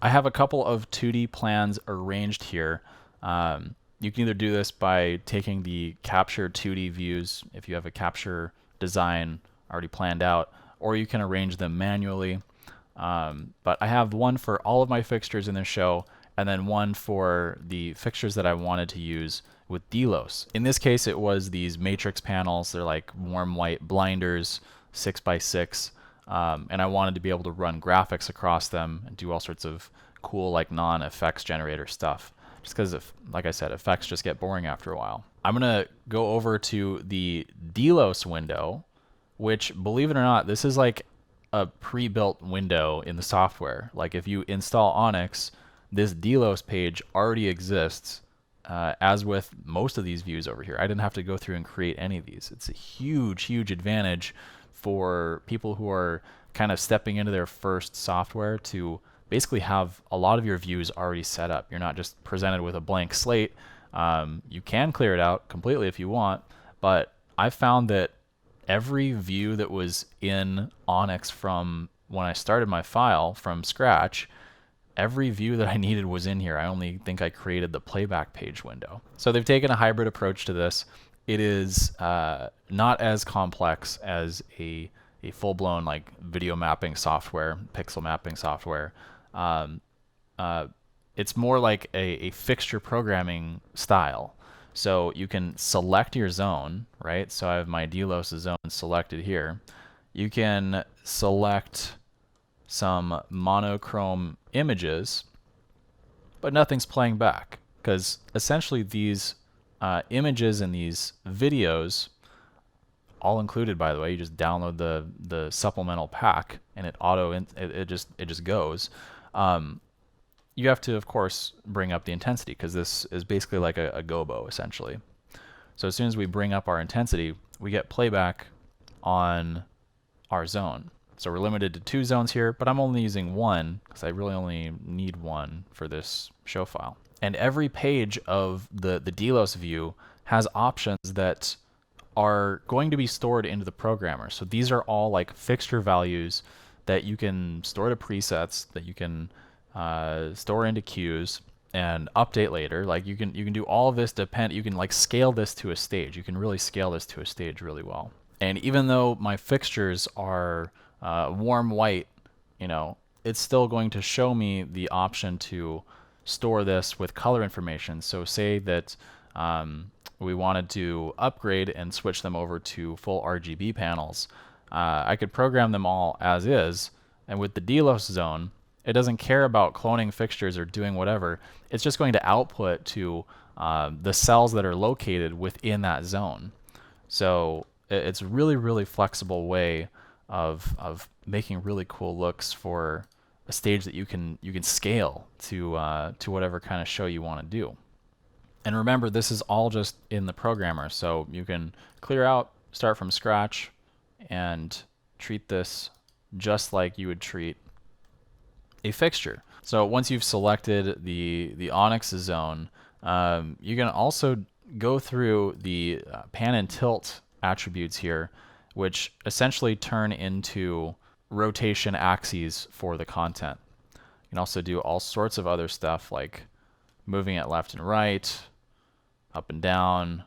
I have a couple of 2D plans arranged here. You can either do this by taking the capture 2D views if you have a capture design already planned out, or you can arrange them manually. But I have one for all of my fixtures in the show, and then one for the fixtures that I wanted to use with DYLOS. In this case, it was these matrix panels. They're like warm white blinders, 6x6. And I wanted to be able to run graphics across them and do all sorts of cool like non-effects generator stuff. Just because, like I said, effects just get boring after a while. I'm going to go over to the DYLOS window, which, believe it or not, this is like a pre-built window in the software. Like if you install Onyx, this DYLOS page already exists, as with most of these views over here. I didn't have to go through and create any of these. It's a huge, huge advantage for people who are kind of stepping into their first software to basically have a lot of your views already set up. You're not just presented with a blank slate. You can clear it out completely if you want, but I found that every view that was in Onyx from when I started my file from scratch, every view that I needed was in here. I only think I created the playback page window. So they've taken a hybrid approach to this. It is not as complex as a full-blown like video mapping software, pixel mapping software. It's more like a fixture programming style. So you can select your zone, right? So I have my DYLOS zone selected here. You can select some monochrome images, but nothing's playing back, because essentially these images and these videos, all included by the way, you just download the supplemental pack and it just goes. You have to of course bring up the intensity, because this is basically like a gobo essentially. So as soon as we bring up our intensity, we get playback on our zone. So we're limited to 2 zones here, but I'm only using 1 because I really only need 1 for this show file. And every page of the DYLOS view has options that are going to be stored into the programmer. So these are all like fixture values that you can store to presets, that you can store into queues and update later. Like you can do all of this you can like scale this to a stage. You can really scale this to a stage really well. And even though my fixtures are warm white, it's still going to show me the option to store this with color information. So say that we wanted to upgrade and switch them over to full RGB panels. I could program them all as is, and with the DYLOS zone, it doesn't care about cloning fixtures or doing whatever. It's just going to output to the cells that are located within that zone. So it's a really, really flexible way of making really cool looks for a stage that you can scale to whatever kind of show you want to do. And remember, this is all just in the programmer, so you can clear out, start from scratch, and treat this just like you would treat a fixture. So once you've selected the Onyx zone, you can also go through the pan and tilt attributes here, which essentially turn into rotation axes for the content. You can also do all sorts of other stuff like moving it left and right, up and down,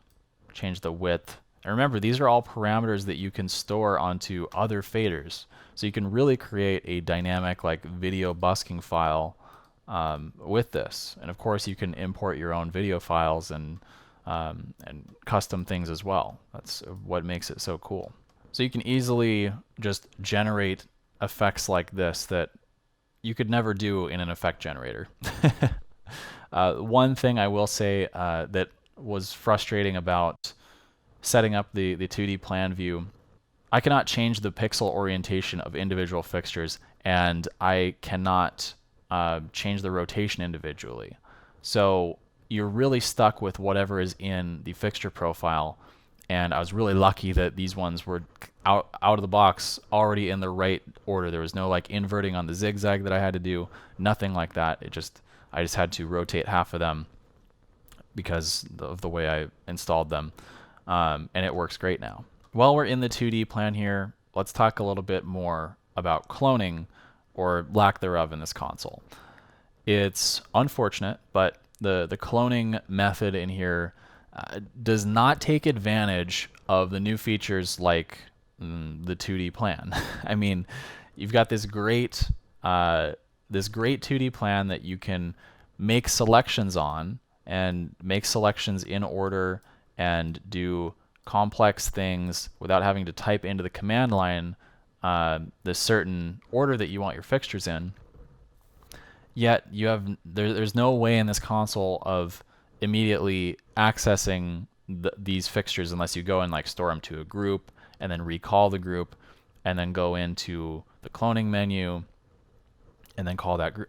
change the width. And remember, these are all parameters that you can store onto other faders. So you can really create a dynamic like video busking file with this. And of course, you can import your own video files and custom things as well. That's what makes it so cool. So you can easily just generate effects like this that you could never do in an effect generator. One thing I will say that was frustrating about setting up the 2D plan view, I cannot change the pixel orientation of individual fixtures, and I cannot change the rotation individually. So you're really stuck with whatever is in the fixture profile, and I was really lucky that these ones were out of the box already in the right order. There was no like inverting on the zigzag that I had to do, nothing like that. I just had to rotate half of them because of the way I installed them, and it works great now. While we're in the 2D plan here, let's talk a little bit more about cloning, or lack thereof, in this console. It's unfortunate, but the cloning method in here does not take advantage of the new features like the 2D plan. I mean, you've got this great 2D plan that you can make selections on, and make selections in order and do complex things without having to type into the command line the certain order that you want your fixtures in. Yet there's no way in this console of immediately accessing these fixtures unless you go and like store them to a group and then recall the group and then go into the cloning menu and then call that group.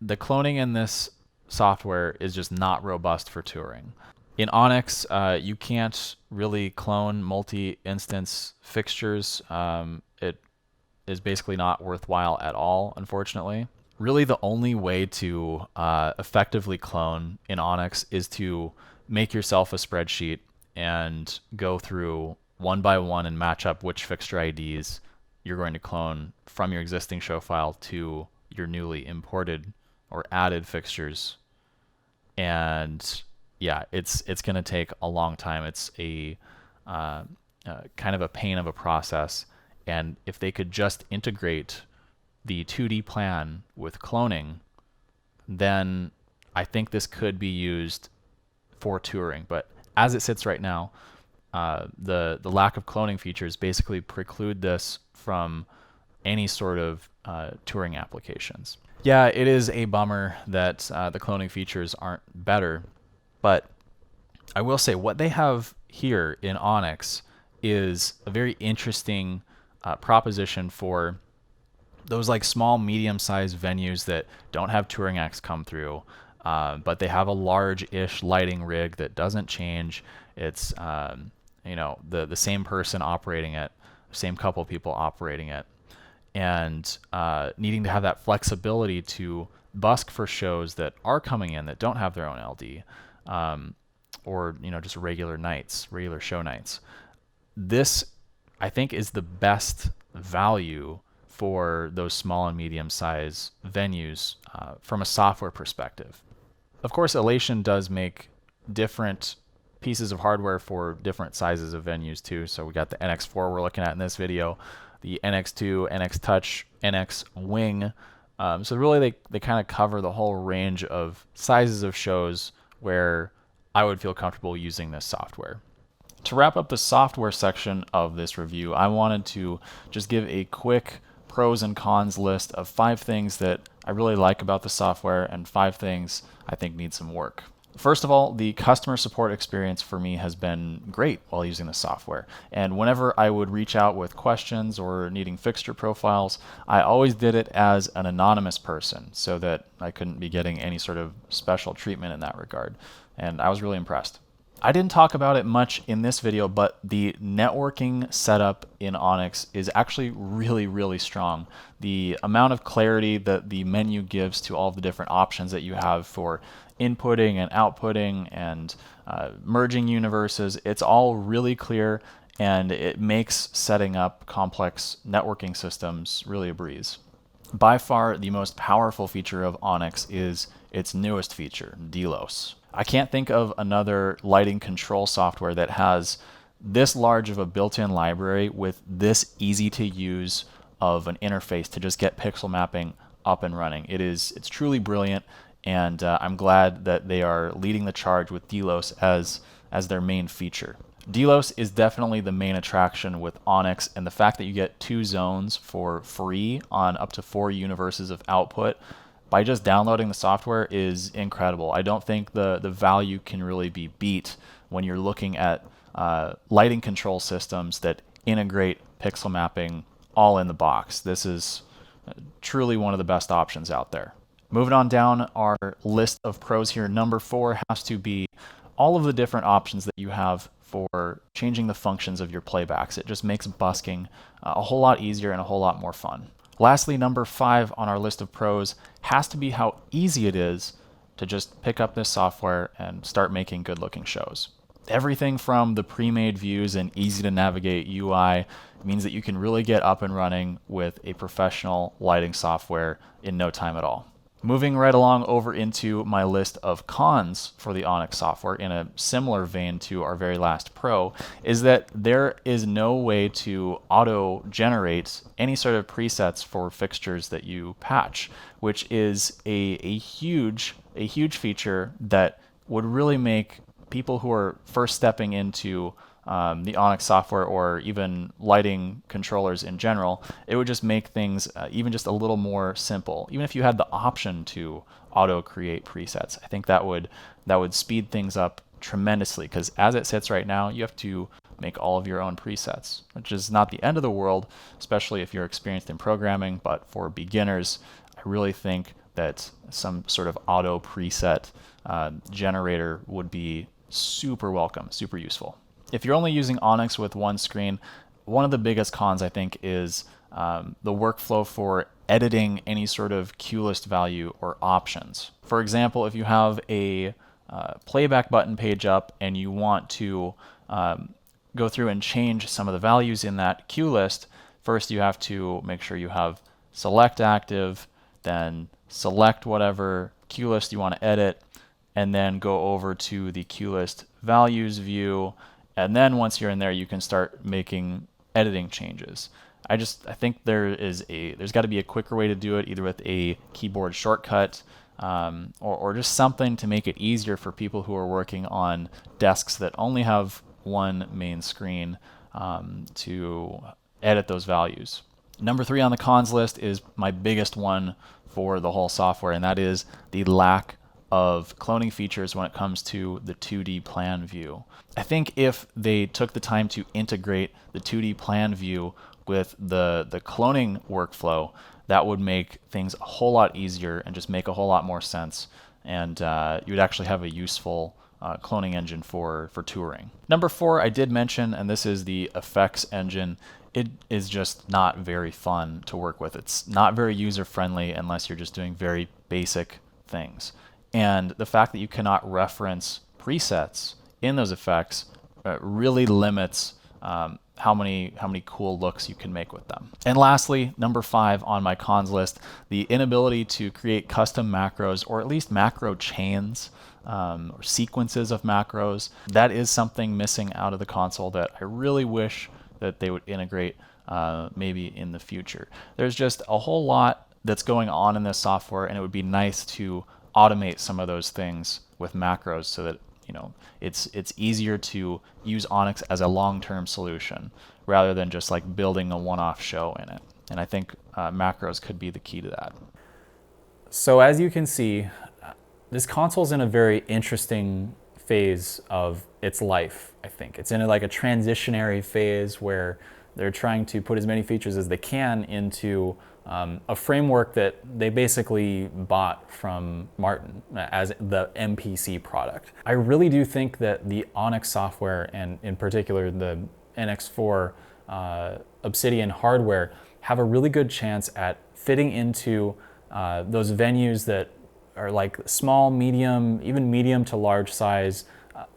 The cloning in this software is just not robust for touring. In Onyx, you can't really clone multi-instance fixtures. It is basically not worthwhile at all, unfortunately. Really, the only way to effectively clone in Onyx is to make yourself a spreadsheet and go through one by one and match up which fixture IDs you're going to clone from your existing show file to your newly imported or added fixtures. And yeah, it's going to take a long time. It's a kind of a pain of a process. And if they could just integrate the 2D plan with cloning, then I think this could be used for touring. But as it sits right now, the lack of cloning features basically preclude this from any sort of touring applications. Yeah, it is a bummer that the cloning features aren't better, but I will say what they have here in Onyx is a very interesting proposition for those like small, medium-sized venues that don't have touring acts come through, but they have a large-ish lighting rig that doesn't change. It's the same person operating it, same couple people operating it, and needing to have that flexibility to busk for shows that are coming in that don't have their own LD, or just regular show nights. This, I think, is the best value for those small and medium-sized venues from a software perspective. Of course, Elation does make different pieces of hardware for different sizes of venues too. So we got the NX4 we're looking at in this video, the NX2, NX Touch, NX Wing. So really they kind of cover the whole range of sizes of shows where I would feel comfortable using this software. To wrap up the software section of this review, I wanted to just give a quick pros and cons list of 5 things that I really like about the software and 5 things I think need some work. First of all, the customer support experience for me has been great while using the software. And whenever I would reach out with questions or needing fixture profiles, I always did it as an anonymous person so that I couldn't be getting any sort of special treatment in that regard. And I was really impressed. I didn't talk about it much in this video, but the networking setup in Onyx is actually really, really strong. The amount of clarity that the menu gives to all of the different options that you have for inputting and outputting and merging universes, it's all really clear, and it makes setting up complex networking systems really a breeze. By far, the most powerful feature of Onyx is its newest feature, DYLOS. I can't think of another lighting control software that has this large of a built-in library with this easy to use of an interface to just get pixel mapping up and running. It's truly brilliant, and I'm glad that they are leading the charge with DYLOS as their main feature. DYLOS is definitely the main attraction with Onyx, and the fact that you get 2 zones for free on up to 4 universes of output, by just downloading the software is incredible. I don't think the value can really be beat when you're looking at lighting control systems that integrate pixel mapping all in the box. This is truly one of the best options out there. Moving on down our list of pros here, number 4 has to be all of the different options that you have for changing the functions of your playbacks. It just makes busking a whole lot easier and a whole lot more fun. Lastly, number 5 on our list of pros has to be how easy it is to just pick up this software and start making good looking shows. Everything from the pre-made views and easy to navigate UI means that you can really get up and running with a professional lighting software in no time at all. Moving right along over into my list of cons for the Onyx software in a similar vein to our very last pro is that there is no way to auto-generate any sort of presets for fixtures that you patch, which is a huge feature that would really make people who are first stepping into the Onyx software or even lighting controllers in general, it would just make things even just a little more simple. Even if you had the option to auto create presets, I think that would speed things up tremendously, because as it sits right now, you have to make all of your own presets, which is not the end of the world, especially if you're experienced in programming. But for beginners, I really think that some sort of auto preset generator would be super welcome, super useful. If you're only using Onyx with one screen, one of the biggest cons, I think, is the workflow for editing any sort of cue list value or options. For example, if you have a playback button page up and you want to go through and change some of the values in that cue list, first you have to make sure you have select active, then select whatever cue list you want to edit, and then go over to the cue list values view. And then once you're in there, you can start making editing changes. I think there's got to be a quicker way to do it, either with a keyboard shortcut or just something to make it easier for people who are working on desks that only have one main screen to edit those values. Number 3 on the cons list is my biggest one for the whole software, and that is the lack of cloning features when it comes to the 2D plan view. I think if they took the time to integrate the 2D plan view with the cloning workflow, that would make things a whole lot easier and just make a whole lot more sense, and you would actually have a useful cloning engine for touring. Number 4 I did mention, and this is the effects engine. It is just not very fun to work with. It's not very user-friendly unless you're just doing very basic things. And the fact that you cannot reference presets in those effects really limits how many cool looks you can make with them. And lastly, number 5 on my cons list, the inability to create custom macros, or at least macro chains or sequences of macros. That is something missing out of the console that I really wish that they would integrate maybe in the future. There's just a whole lot that's going on in this software, and it would be nice to automate some of those things with macros so that it's easier to use Onyx as a long-term solution rather than just like building a one-off show in it. And I think macros could be the key to that. So as you can see, this console's in a very interesting phase of its life, I think. It's in like a transitionary phase where they're trying to put as many features as they can into a framework that they basically bought from Martin as the MPC product. I really do think that the Onyx software, and in particular the NX4 Obsidian hardware, have a really good chance at fitting into those venues that are like small, medium, even medium to large size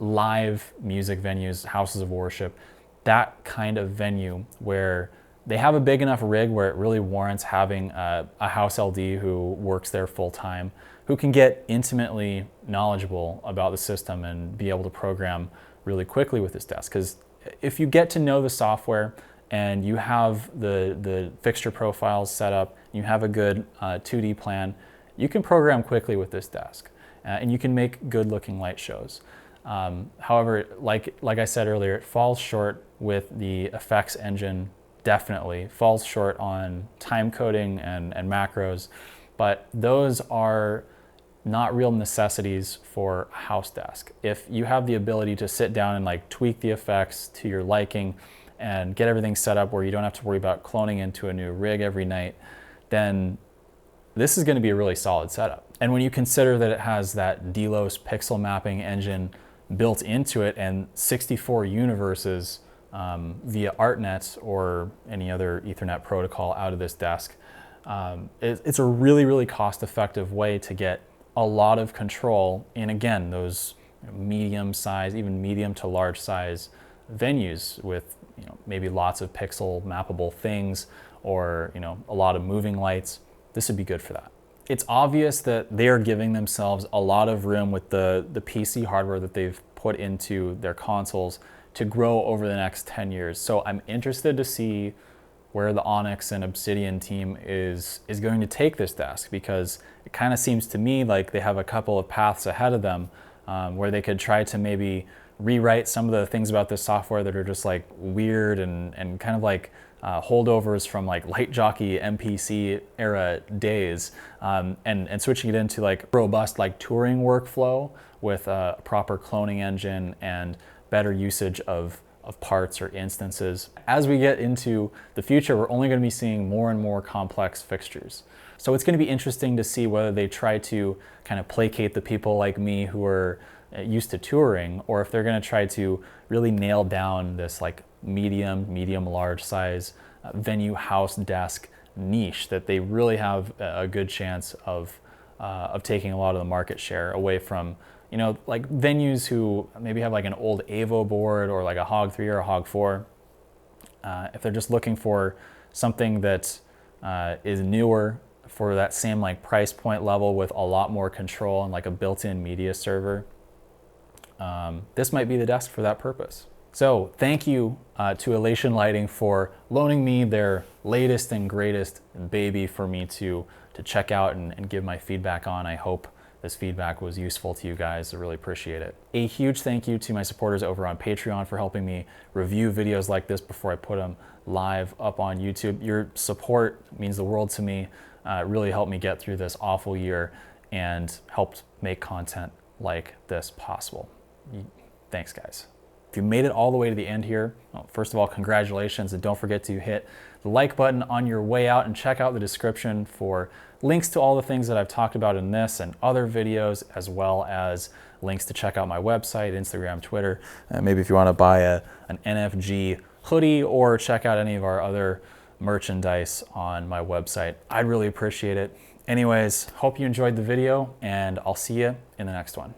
live music venues, houses of worship, that kind of venue where they have a big enough rig where it really warrants having a house LD who works there full time, who can get intimately knowledgeable about the system and be able to program really quickly with this desk. Because if you get to know the software and you have the fixture profiles set up, you have a good 2D plan, you can program quickly with this desk and you can make good looking light shows. However, like I said earlier, it falls short with the effects engine, definitely falls short on time coding and macros, but those are not real necessities for a house desk. If you have the ability to sit down and like tweak the effects to your liking and get everything set up where you don't have to worry about cloning into a new rig every night, then this is going to be a really solid setup. And when you consider that it has that DYLOS pixel mapping engine built into it and 64 universes via ArtNet or any other Ethernet protocol out of this desk, it's a really, really cost-effective way to get a lot of control in, again, those medium size, even medium to large size venues with maybe lots of pixel mappable things or a lot of moving lights. This would be good for that. It's obvious that they are giving themselves a lot of room with the PC hardware that they've put into their consoles to grow over the next 10 years. So I'm interested to see where the Onyx and Obsidian team is going to take this desk, because it kind of seems to me like they have a couple of paths ahead of them where they could try to maybe rewrite some of the things about this software that are just like weird and kind of like holdovers from like light jockey MPC era days, and switching it into like robust like touring workflow with a proper cloning engine and better usage of parts or instances. As we get into the future, we're only going to be seeing more and more complex fixtures. So it's going to be interesting to see whether they try to kind of placate the people like me who are used to touring, or if they're going to try to really nail down this like medium large size venue house desk niche that they really have a good chance of taking a lot of the market share away from like venues who maybe have like an old Evo board or like a Hog 3 or a Hog 4. If they're just looking for something that is newer for that same like price point level with a lot more control and like a built-in media server, this might be the desk for that purpose. So thank you to Elation Lighting for loaning me their latest and greatest baby for me to check out and give my feedback on. I hope this feedback was useful to you guys. I really appreciate it. A huge thank you to my supporters over on Patreon for helping me review videos like this before I put them live up on YouTube. Your support means the world to me. It really helped me get through this awful year and helped make content like this possible. Thanks, guys. If you made it all the way to the end here, well, first of all, congratulations, and don't forget to hit the like button on your way out and check out the description for links to all the things that I've talked about in this and other videos, as well as links to check out my website, Instagram, Twitter. Maybe if you want to buy an NFG hoodie or check out any of our other merchandise on my website, I'd really appreciate it. Anyways, hope you enjoyed the video, and I'll see you in the next one.